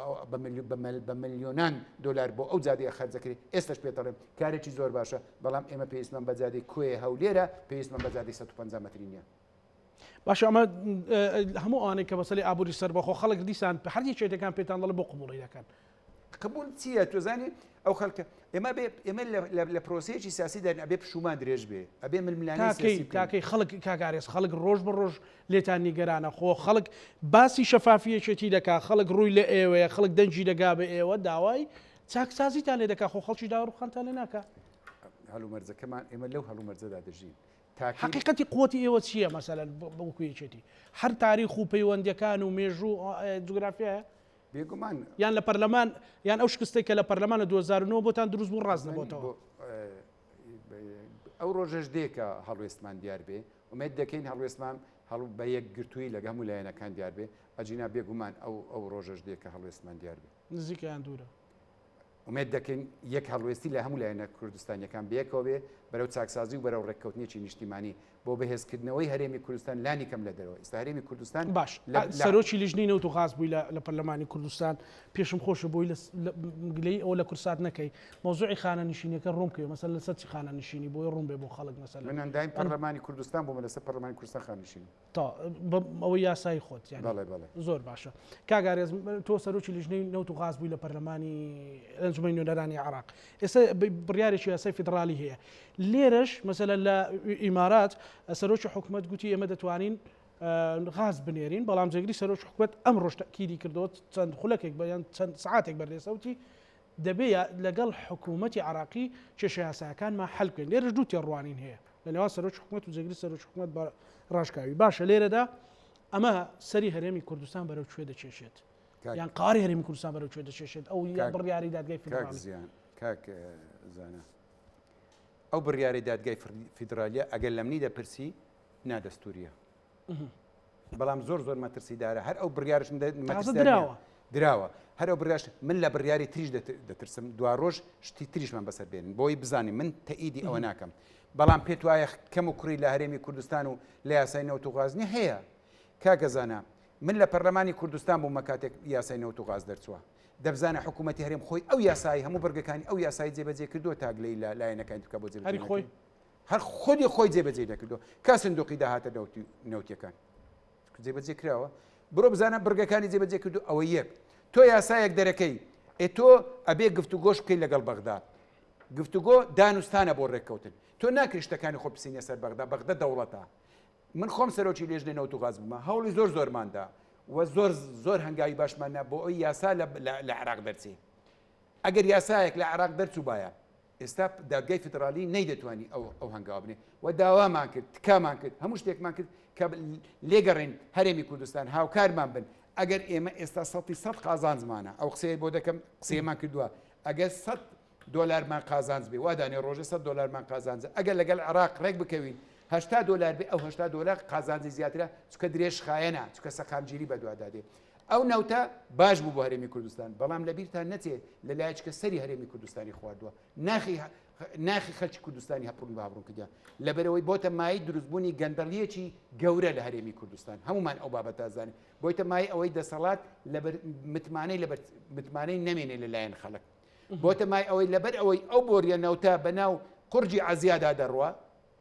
[SPEAKER 2] بە ملیۆنان دلار بۆ ئەو جادەیە خەرجەکرێت ئێستش پێتەڵێم کارێکی زۆر باشە بەڵام ئێمە پێویستمان بە جادەی کۆیە هەولێرە پێویستمان بە جادەی 150 مەتری نییە
[SPEAKER 1] باشە ئەمە هەموو ئەوانەی کە بەسەری ئابووری سەربەخۆ خەڵک دیسان هەردی شتێکەکان پێتان دەڵێ بۆ قبوڵی دەکەن
[SPEAKER 2] قبول چییە تۆزانی ئەو خەڵکە ئێمە لە پرۆسەیەکی سیاسی دەرن ئەبێ پشومان درێژ بێ ئەبێ ململانی
[SPEAKER 1] کاکەی خەڵک کاگارێز خەڵک ڕۆژ بە ڕۆژ لێتان نیگەرانە خۆ خەڵک باسی شەفافیەکێتی دەکا خەڵک ڕووی لە ئێوەیە خەڵک دەنجی دەگا بە ئێوە داوای چاکسازیتان لێ دەکا خۆ خەڵکی داڕوخانتان لێ ناکە
[SPEAKER 2] هەڵومەرجەکەمان ئێمە لەو هەڵومەرجەدا دەژین
[SPEAKER 1] حقیقەتی قوتی ئێوە چییە مەسەلەن بەوکوێچێتی هەر تاریخ و پەیوەندیەکان و مێژوو جوگرافیایە
[SPEAKER 2] بێگومان
[SPEAKER 1] یان لە پەرلەمان یان ئەو شکستێک کە لە پەرلەمانە 2009 بۆتان دروست بوو ڕاست نەبووتەوە
[SPEAKER 2] ئەو ڕۆژەش دێکە هەڵوێستمان دیار بێ ومێت دەکەین هەڵوێستمان هەڵ بە یەکگرتووی لەگە هەموو لایەنەکان دیار بێ ئەجینا بێگومان ئەو ڕۆژەش دێکە هەڵوێستمان دیار بێ
[SPEAKER 1] نزیکیان دوورە
[SPEAKER 2] ومێت دەکەین یەک هەڵوێستی لە هەموو لایەنە کوردستانیەکان بەیەکەوە بێ بەرەو چاکسازی و بەرەو ڕێککەوتنیی نیشتیمانی بۆ بەهێزکردنەوەی هەرێمی کوردستان لانی کەم لە دەرەوە ئێستا هەرێمی کوردستان
[SPEAKER 1] باش سەرۆکی لیژنەی نەوت و غاز بووی لە پەرلەمانی کوردستان پێشم خۆشە بۆی گلەی ئەو لە کورسات نەکەی مۆزوعی خانە نشینەکە ڕوون بکەوە مەسەل لەسەر چی خانە نشینی بۆی ڕوون بێ بۆ خەڵک مەسەل
[SPEAKER 2] من ئەندایم پەرلەمانی کوردستان بۆ لەسەر پەرلەمانی کوردستان خانشین
[SPEAKER 1] تا ئەوەی یاسای خۆت یعنی زۆر باشە کاگارێز تۆ سەرۆکی لیژنەی نەوت و غاز بووی لە پەرلەمانی ئەنجومەی نوێنەرانی عێراق ئێستا بڕیارێکی یاسای فیدرالی هەیە لێرەش مەسەلەن لە ئیمارات سەرۆکی حکوومەت گوتی ئێمە دەتوانین غاز بنێرین بەڵام جێگری سەرۆکی حکوومەت ئەم ڕۆژ تەکیدی کردەوە چەند خولەکێک بەیان چەند سعاتێک بەردێسەوتی دەبێت لەگەڵ حکوومەتی عراقی کێشە یاساکانمان حەل بکەین لێرەش دوو تێڕوانین هەیە لە نێوان سەرۆکی حکوومەت و جێگری سەرۆکی حکوومەت بە ڕاشکاوی باشە لێرەدا ئەمە سەری هەرێمی کوردستان بەرەو کوێ دەچێشێت یان قاری هەرێمی کوردستان بەرەو کوێ دەچێشێت ئەو بڕیاری دادگای فیدرالی
[SPEAKER 2] کاک زانە ئەو بڕیاری دادگای فیدرالیە ئەگەر لەمنی دەپرسی نادەستوریە بەڵام زۆر مەترسیدارە هەر ئەو بڕیارش دراوە هەر ئەو بڕیاش من لە بڕیاری تریش دەترسم دوا ڕۆژ شتی تریشمان بەسەر بێنن بۆی بزانین من تەئیدی ئەوە ناکەم بەڵام پێت وایە کەم و کوڕی لە هەرێمی کوردستان و لە یاسای نەوت و غازنی هەیە کاکەزانە من لە پەرلەمانی کوردستان بوومە کاتێک یاسای نەوت و غاز دەرچووە دەبزانە حکوومەتی هەرێم خۆی ئەو یاسایی هەموو بەرگەکانی ئەو یاسایی جێبەجێ کردووە تاگلەی لە لایەنەکانی تکە بۆ جێبەجێ
[SPEAKER 1] خۆی
[SPEAKER 2] هەر خۆی جێبەجێ نەکردووە کا سندوقی داهاتە نەوتیەکان جێبەجێ کراوە بڕۆ بزانە بەرگەکانی جێبەجێ کردو ئەوە یەک تۆ یاسایەک دەرەکەی تۆ ئەبێ گفتوگۆش بکەی لەگەڵ بەغدا گفتوگۆ دانوستانە بۆ ڕێککەوتن تۆ ناکری شتەکانی خۆ بسینە سەر بەغدا دەوڵەتە من خۆم سەرۆکی لێژنەی نەوت و غاز بوومە هەوڵی زۆرماندا و زۆر هەنگاوی باشمانە بۆ ئەوی یاسا لە عێراق دەرچێ ئەگەر یاسایەک لە عێراق دەرچوو باە ئێستا دادگای فیدرالی نەیدەتوانی ئەو هەنگاو بنێ و داوامان کرد تکامان کرد هەموو شتێکمان کرد کە لێگەڕین هەرێمی کوردستان هاوکارمان بن ئەگەر ئێمە ئێستا 100% قازانجمانە ئەو قسەیە بۆ دەکەم قسەیەمان کردووە ئەگەر 100 دۆلارمان قازانج بێ وادانێ ڕۆژە 100 دۆلارمان قازانجە ئەگەر لەگەڵ عێراق ڕێک بکەوین 80 دلار بێ ئەو 80 دلار قازانجی زیاترە چکە درێژ خایەنە چکە سەقامگیری بەدوادادێ ئەو نەوتە باش بوو بۆ هەرێمی کوردستان بەڵام لەبیرتان نەچێ لەلایەکە سەری هەرێمی کوردستانی خواردووە ناخی خەڵکی کوردستانی هەپڕون بابڕون کردیان لەبەرەوەی بۆتە مای دروستبوونی گەندەڵیەکی گەورە لە هەرێمی کوردستان هەمومان ئەو بابەتە زانین بۆیتە مای ئەوەی دەسەڵات متمانەی نەمێنێ لەلایەن خەڵک بۆتە مای ئەوەی لەبەر ئەوەی ئەو بۆریە نەوتە بەناو قورجی عەزیادا دەڕوە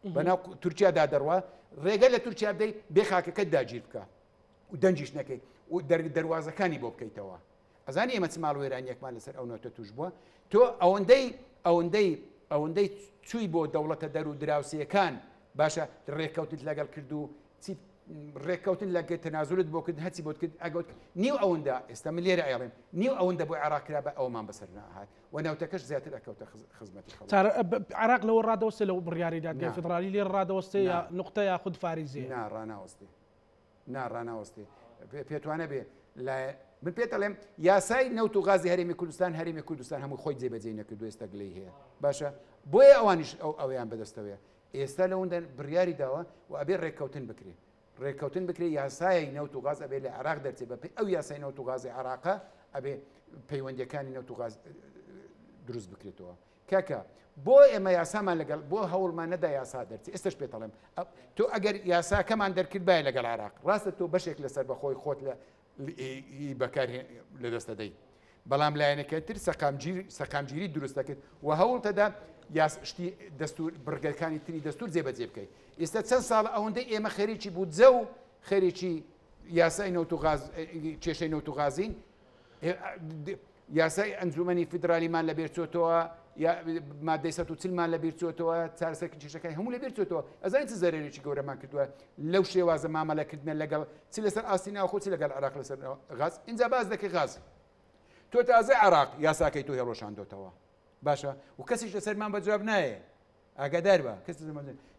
[SPEAKER 2] بەناو تورکیادا دەڕوە ڕێگە لە تورکیا بدەیت بێ خاکەکەت داگیر بکە و دەنجیش نەکەی و دەواازەکانی بۆ بکەیتەوە ئەزانی ئێمە چ ماڵ وێرانیەکمان لەسەر ئەو نەوتە توش بووە تۆ ئەوەندەی چووی بۆ دەوڵەتە دەر و دراوسیەکان باشە ڕێککەوتت لەگەڵ کرد و ڕێککەوتن لەگە تەنازولت بۆ کرد هەچی بۆت کرد ئەگەوت نیو ئەوەندە ئێستا من لێرە ئەڵێم نیو ئەوەندە بۆ عێراقرا بە ئەومان بەسەر نەهات و ناوتەکەش زیاتر ئەکەوتە خزمەتی خەڵک
[SPEAKER 1] عێراق لەوە ڕادەوەستێ لەو بڕیاری دادگای فیدرالی لێر ڕادەوەستێ یا نقطە یا خود فاریزێ
[SPEAKER 2] ڕاناوەستێ پێتوانە بێ من پێت ئەڵێم یاسای نەوت و غازی هەرێمی کوردستان هەموو خۆی جێبەجێ نەکردو ئێستا گلەی هەیە باشە بۆیە ئەوانیش ئەویان بەدەستەوەیە ئێستا لەوەندە بڕیاری داوە و ئەبێ ڕێککەوتن بکرێ یاسای نەوت و غاز ئەبێ لە عێراق دەرچێت بە ئەو یاسای نەوت و غازی عێراقا ئەبێ پەیوەندیەکانی نەوت و غاز دروست بکرێتەوە کاکە بۆ ئێمە یاسامان لەگەڵ بۆ هەوڵمان نەدا یاسا دەرچێت ئێستش پێت ئەڵێم تۆ ئەگەر یاساکەمان دەرکرد باە لەگەڵ عێراق ڕاستە تۆ بەشێک لەسەر بەخۆی خۆت بەکار لە دەستەدەی بەڵام لایەنەکە تر سەقامگیری دروست دەکرد و هەوڵتەدا شتی دەستور بڕگەکانی تری دەستور جێبەجێ بکەیت ئێستا چەند ساڵ ئەوەندەی ئێمە خەریکی بودجە و خەریکی یاسای نەوت و غاز کێشەی نەوت و غازین یاسای ئەنجومەنی فیدرالیمان لەبێر چۆتەوە یا مادەی 140مان لەبیر چۆتەوە چارەسەر کێشەکانی هەموو لەبیر چۆتەوە ئەزانین چ زەرێکی گەورەمان کردووە لەو شێوازە مامەلەکردنە لەگەڵ چ لەسەر ئاستی ناوخۆ چ لەگەڵ عێراق لەسەر غاز اینجا باز دەکەی غاز تۆ تازە عێراق یاساکەی تۆ هێڕۆشاندۆتەوە باشە و کەسیش لەسەرمان بەجواب نایە ئاگادار بە کەس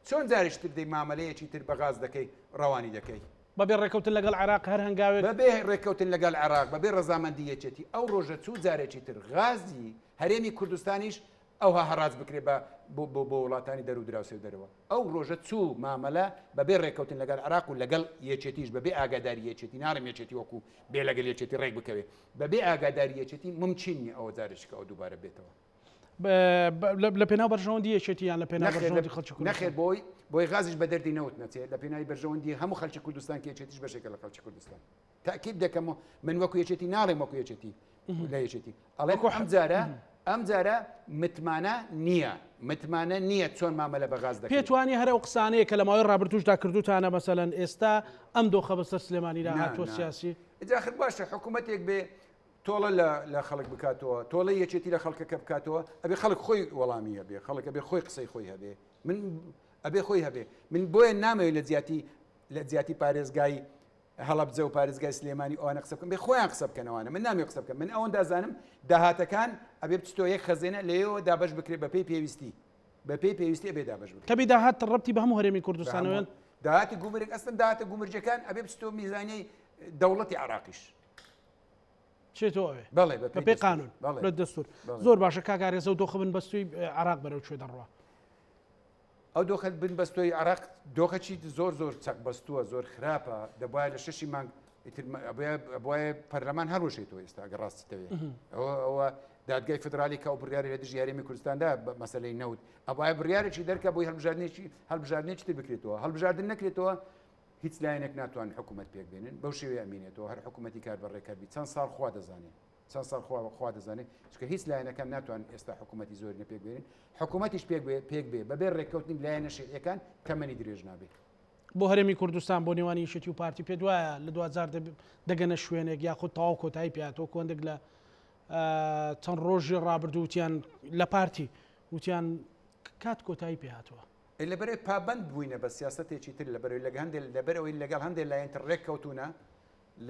[SPEAKER 2] چۆن جارێک تر دەی مامەلەیەکی تر بە غاز دەکەی ڕەوانی دەکەی
[SPEAKER 1] بەبێ ڕێککەوتن لەگەڵ عێراق هەر هەنگاوێک
[SPEAKER 2] بەبێ ڕێککەوتن لەگەڵ عێراق بەبێ ڕەزامەندی یەکێتی ئەو ڕۆژە چوو جارێکی تر غازی هەرێمی کوردستانیش ئەوها هەڕاز بکرێ بۆ وڵاتانی دەرو دراوسێ دەرەوە ئەو ڕۆژە چوو مامەلە بەبێ ڕێککەوتن لەگەڵ عراق و لەگەڵ یەکێتیش بەبێ ئاگاداری یەکێتی ناڕم یەکێتی وەکو بێ لەگەل یەکێتی ڕێک بکەوێ بەبێ ئاگاداری یەکێتی ممچینی ئەوە جارشکە ئەو دووبارە بێتەوە
[SPEAKER 1] لە پێناو بەرژەوەندی یەکێتیان لە پێناو بەرژەوەندی خەڵکی کوردستان
[SPEAKER 2] نەخێر بۆی غازیش بە دەردی نەوت نەچێت لە پێناوی بەرژەوەندی هەموو خەڵکی کوردستان کە یەکێتیش بەشێکە لە خەڵکی کوردستان تاکید دەکەم من وەکو یەکێتی ناڵێم وەکو یەکێتی لە یەکێتی ئەڵێ ئەم جارە متمانە نییە چۆن مامەلە بە غاز دەکەێت
[SPEAKER 1] پێتوانی هەرە و قسانەیە کە لە ماوەی ڕابردوشدا کردوتانە مەسەلەن ئێستا ئەم دۆخە بەسەر سلێمانیدا هاتووە سیاسی
[SPEAKER 2] ئجاخر باشە حکوومەتێک بێ تۆڵە لە خەڵک بکاتەوە تۆڵی یەکێتی لە خەڵکەکە بکاتەوە ئەبێ خەڵک خۆی وەڵامی هەبێ خەڵک ئەبێ خۆی قسەی خۆی هەبێ من ئەبێ خۆی هەبێ من بۆیە نامەوێت لە زیاتی پارێزگای هەڵەبجە و پارێزگای سلێمانی ئەوانە قسە بکەم بێ خۆیان قسە بکەنەوەوانە من نامێ قسە بکەم من ئەوەن دازانم داهاتەکان ئەبێ بچتۆ یەک خەزێنە لەیەوە دابش بکرێت بە پێی پێویستی ئەبێ دابش بکرێت
[SPEAKER 1] کەبی داهات ڕەبتی بە هەموو هەرێمی کوردستانەوەن
[SPEAKER 2] داهاتی گومرگ ئەستن داهاتە گومرجەکان ئەبێ بچتۆ میزانەی دەوڵەتی عراقیش
[SPEAKER 1] چێتەوە
[SPEAKER 2] بەڵێ
[SPEAKER 1] بە پێی قانون لە دەستور زۆر باشە کاکارێزە و دۆخە بن بەستوی عراق بەرەو کوێ دەڕوە
[SPEAKER 2] ئەو دۆخە بن بەستۆی عراق دۆخەچی زۆر چەک بەستووە زۆر خراپە دەبواە لە 6 مانگ بۆیە پەرلەمان هەڕۆشێتەوە ئێستا ئەگەر ڕاستیتەوێ ئەوە دادگای فدرالی کە ئەو بڕیاری لە دژ یاریمی کوردستاندا مەسەلەی نەوت ئەوە بڕیارێکی دەرکە بۆی هەڵبژاردنێکی تر بکرێتەوە هەڵبژاردن نەکرێتەوە هیچ لایەنێک ناتوانن حکوومەت پێک بێنن بەو شێوەیە ئەمینێتەوە هەر حکوومەتی کار بەڕێکردی چەند ساڵ خوا دەزانێت چەند ساڵ خوا دەزانێت چکە هیچ لایەنەکان ناتوان ئێستا حکوومەتی زۆر نە پێک بێنن حکوومەتیش پێک بێ بەبێ ڕێککەوتنی لایەنە شێعیەکان تەمەنی درێژ نابێت
[SPEAKER 1] بۆ هەرێمی کوردستان بۆ نێوانی یەکێتی و پارتی پێ وایە لە 2000 دەگەنە شوێنێک یاخود تەواو کۆتایی پێهاتەوە کۆندێک لە چەند ڕۆژی ڕابردوو وتیان لە پارتی وتیان کات کۆتایی پێهاتەوە
[SPEAKER 2] لەبەرەوەی پابند بووینە بە سیاستێکی تر لەبەرەوەی لەبەرەوەی لەگەڵ هەندێک لایەن تر ڕێککەوتونە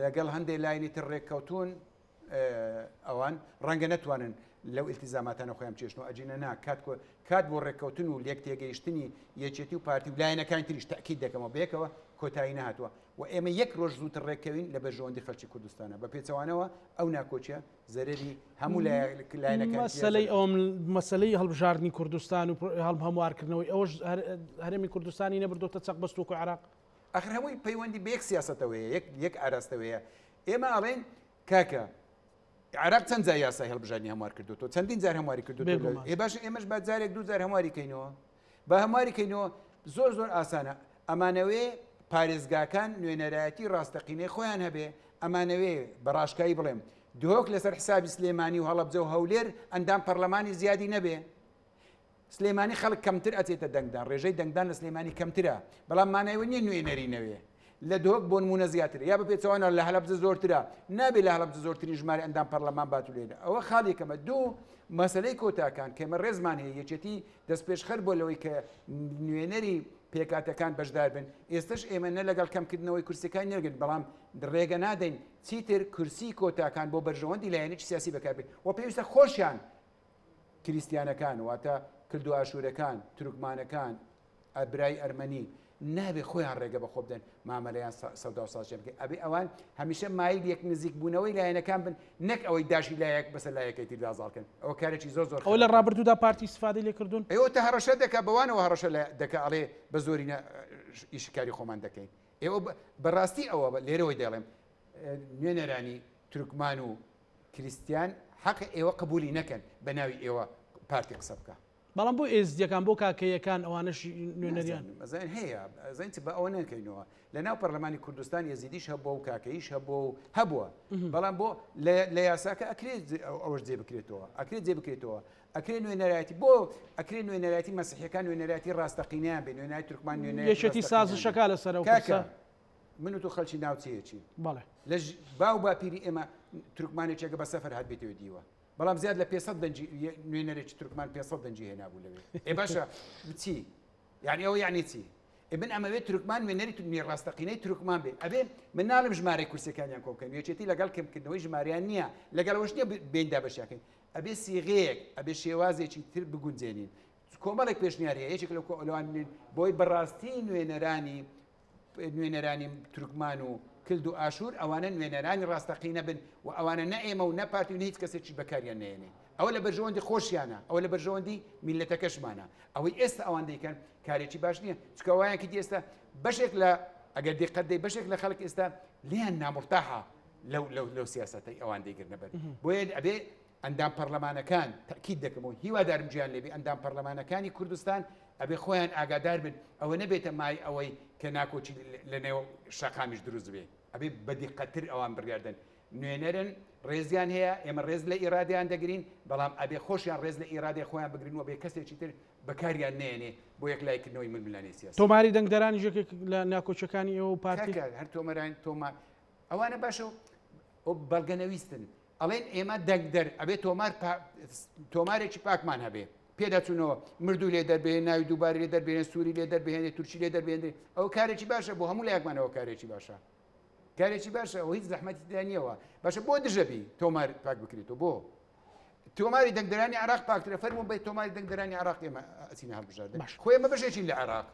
[SPEAKER 2] لەگەڵ هەندێک لایەنی تر ڕێککەوتون ئەوان ڕەنگە نەتوانن لەو ئیلتیزاماتانە خۆیان چێشنەوە ئەجینە نا کات بۆ ڕێککەوتن و لێک تێگەیشتنی یەکێتی و پارتی و لایەنەکانی تریش تاکید دەکەمەوە بێکەوە کۆتایی نهاتووە و ئێمە یەک ڕۆژ زووتر ڕێککەوین لە بەرژەوەندی خەڵکی کوردستانە بە پێچەوانەوە ئەو ناکۆچیە زەرری هەموو لایەنەکان
[SPEAKER 1] مەسلەی هەڵبژاردننی کوردستان و هەموارکردنەوەی ئەوش هەرێمی کوردستانی نەبردۆتە چەق بەستوک و عراق
[SPEAKER 2] ئەخر هەمووی پەیوەندی بە یەک سیاستەوەیە یەک ئاراستەوەیە ئێمە ئەڵێن کاکە عراق چەند جار یاسای هەڵبژاردننی هەموار کردوەوە چەندین جار هەمواری کردووە ێ باش ئێمەش با جارێک دوو جار هەمواری کەینەوە بە هەمواری کەینەوە زۆر ئاسانە ئەمانەوەی پارێزگاکان نوێنەرایەتی ڕاستەقینەی خۆیان هەبێ ئەمانەوێ بەڕاشکایی بڵێم دۆک لەسەر حسابی سلێمانی و هەڵەبجە و هەولێر ئەندام پەرلەمانی زیادی نەبێ سلێمانی خەڵک کەمتر ئەچێتە دەنگدان ڕێژەی دەنگدان لە سلێمانی کەمترە بەڵام مانایوە نییە نوێنەری نەوێ لە دۆک بۆ نمونە زیاتر یا بە پێچەوانە لە هەڵەبجە زۆرترە نابێ لە هەڵەبجە زۆرترین ژمارە ئەندام پەرلەمان باتو لێنە ئەوە خاڵێکەمە دوو مەسلەی کۆتاکان کێمە ڕێزمان هەیە یەکێتی دەست پێشخەر بۆ لەوەی کە نوێنەری پێکاتەکان بەشدار بن ئێستش ئێمە نە لەگەڵ کەمکردنەوەی کورسەکان نەرگن بەڵام ڕێگە نادەین چیتر کورسی کۆتاکان بۆ بەرژەوەندی لایەنێکی سیاسی بەکاربێت و پێویستە خۆشیان کریستیانەکان واتە کردو ئاشوورەکان تورکمانەکان ئەبرای ئەرمەنی نابێ خۆیان ڕێگە بە خۆ بدەن مامەلەیان سەودا و سازش بکەن ئەبێ ئەوان هەمیشە مایل یەک نزیک بوونەوەی لایەنەکان بن نەک ئەوەی داشی لایەک بەسەر لایەکەی دازاڵکەن ئەوە کارێکی زۆر
[SPEAKER 1] ئەو لە ڕابردوودا پارتی استفادەی لێ کردوون
[SPEAKER 2] ئێوە تا هەڕەشە دەکا بەوانەوە هەڕەشە دەکا ئەڵێ بە زۆرینە ئیشکاری خۆمان دەکەین ئێوە بەڕاستی ئەوە لێرەوەی دەڵێم نوێنەرانی تورکمان و کریستیان حەق ئێوە قبولی نەکەن بە ناوی ئێوە پارتی قسە بکە
[SPEAKER 1] بەڵام بۆ ئێزدیەکان بۆ کاکەیەکان ئەوانش نوێنەریان
[SPEAKER 2] مەزان هەیە زەینچ بە ئەوە نەکەینەوە لە ناو پەرلەمانی کوردستان یەزیدیش هەبووە و کاکەیش هەبووە بەڵام بۆ لە یاساکە ئەکرێت ئەوەش جێ بکرێتەوە ئەکرێ نوێنەرایەتی بۆ ئەکرێ نوێنەرایەتی مەسیحیەکان نوێنەرایەتی ڕاستەقینیان بێ نوێنەرایەتی تورکمان
[SPEAKER 1] یەکێتی سازشەکە لەسەر ئەو
[SPEAKER 2] من و تۆ خەڵکی ناوچەیەکی
[SPEAKER 1] بەڵێ
[SPEAKER 2] لە باو باپیری ئێمە تورکمانێکێکە بە سەفەر هات بێتەوە دیوە بەڵام زیاد لە 500 دەنجی نوێنەرێکی تورکمان 500 دەنجی هێنابوو لەوێ ئێ باشە چی یعنی ئەوە یعنی چی من ئەمەوێت تورکمان نوێنەری نوێ ڕاستەقینەی تورکمان بێ ئەبێ من ناڵم ژمارەی کورسەکانیان کۆکەن یەکێتی لەگەڵ کەمکردنەوەی ژماریان نییە لەگەڵەوەش نییە بێندا بەشاکەین ئەبێ سیغەیەک ئەبێ شێوازێکی تر بگونجێنین کۆمەڵێک پێشنیاریە یەکێک لەو کۆلەوان بۆی بەڕاستی نوێنەرانی تورکمان و کلد و ئاشور ئەوانە نوێنەرانی ڕاستەقینە بن و ئەوانە نە ئێمە و نە پارتی و هیچ کەسێکی بەکاریان نێنێ ئەوە لە بەرژەوەندی خۆشیانە ئەوە لە بەرژەوەندی میلەتەکەشمانە ئەوەی ئێستا ئەوان دەیکەن کارێکی باش نییە چکەوایەکی ئێستا بەشێک لە ئەگەر دقت بەشێک لە خەڵک ئێستا لیان نامرتاحە لەو سیاسەتەی ئەوان دەیگرنە بەر بۆیە ئەبێ ئەندام پەرلەمانەکان تاکید دەکەمەوە هیوادارم گیان لێبێ ئەندام پەرلەمانەکانی کوردستان ئەبێ خۆیان ئاگادار بن ئەوە نەبێتە مای ئەوەی کە ناکۆچی لە نێو شەقامیش دروست بێ ئەبێ بەدیقەتتر ئەوان بڕگاردن نوێنەرن ڕێزیان هەیە ئێمە ڕێز لە ئیرادیان دەگرین بەڵام ئەبێ خۆشیان ڕێز لە ئیرادی خۆیان بگرینەوە بێ کەسێکی تر بەکاریان نێنێ بۆ یەکلایکردنەوەی ململانی سیاسی
[SPEAKER 1] تۆماری دەنگدەرانی ژێکێک لە ناکۆچەکانی ئێوە پارتی
[SPEAKER 2] هەر تۆمەران تۆمار ئەوانە باشە و بەڵگەنەویستن ئەڵێن ئێمە دەنگدەر ئەبێ تۆمارێکی پاکمان هەبێ پێداچوونەوە مردوو لێ دەربێ ناوی دووبارە لێ دەربێنێ سووری لێ دەربێنێ تورکی لێ دەربێنێ ئەو کارێکی باشە بۆ هەموو لە یەکمانەوە کارێکی باشە کارێکی باشە ئەو هیچ زەحمەتی دانیەوە باشە بۆ دژەبی تۆمار پاک بکرێتەوە بۆ تۆماری دەنگدەرانی عراق پاکترە فەرموو بە تۆماری دەنگدەرانی عراق ئێمە ئەچینە هەڵبژاردن خۆ ئێمە بەشێکی لە عراق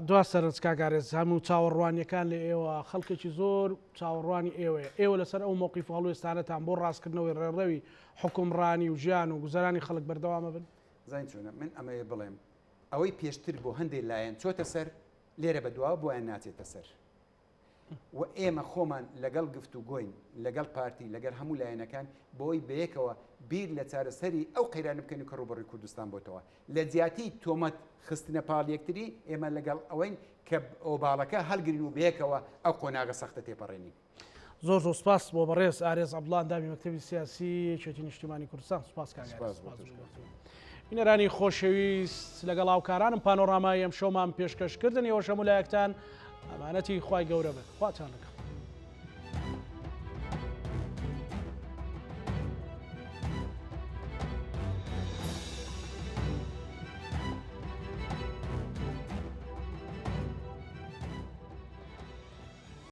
[SPEAKER 1] دوا سەرنج کاگارێز هەموو چاوەڕوانیەکان لە ئێوە خەڵکێکی زۆر چاوەڕوانی ئێوەیە ئێوە لەسەر ئەو مووقیف و هەڵوێستانەتان بۆ ڕاستکردنەوەی ڕێڕەوی حکومڕانی و ژیان و گوزارانی خەڵک بەردەوامە بن
[SPEAKER 2] زین چۆنە من ئەمەیە بڵێم ئەوەی پێشتر بۆ هەندێک لایەن چۆتە سەر لێرە بەدواوە بۆیان ناچێتە سەر و ئێمە خۆمان لەگەڵ گفت و گۆین لەگەڵ پارتی لەگەڵ هەموو لایەنەکان بۆی بەیەکەوە بیر لە چارەسەری ئەو قەیرانە بکەین کە ڕوبەڕووی کوردستان بۆتەوە لە جیاتی تۆمەت خستنە پاڵ یەکتری ئێمە لەگەڵ ئەوەین کە ئۆباڵەکە هەڵگرین و بەیەکەوە ئەو قۆناغە سەختە تێپەڕێنی
[SPEAKER 1] زۆر سوپاس بۆ بەڕێز ئارێز عەبدوڵڵا ئەندامی مەکتەبی سیاسی یەکێتی نیشتیمانی کوردستان سوپاس کاگەر بینەرانی خۆشەویست لەگەڵ هاوکارانم پانۆڕامای ئەم شەومان پێشکەشکردن ئێوە شەمولایەکتان ئەمانەتی خوای گەورە بێت خواتان لەگەڵ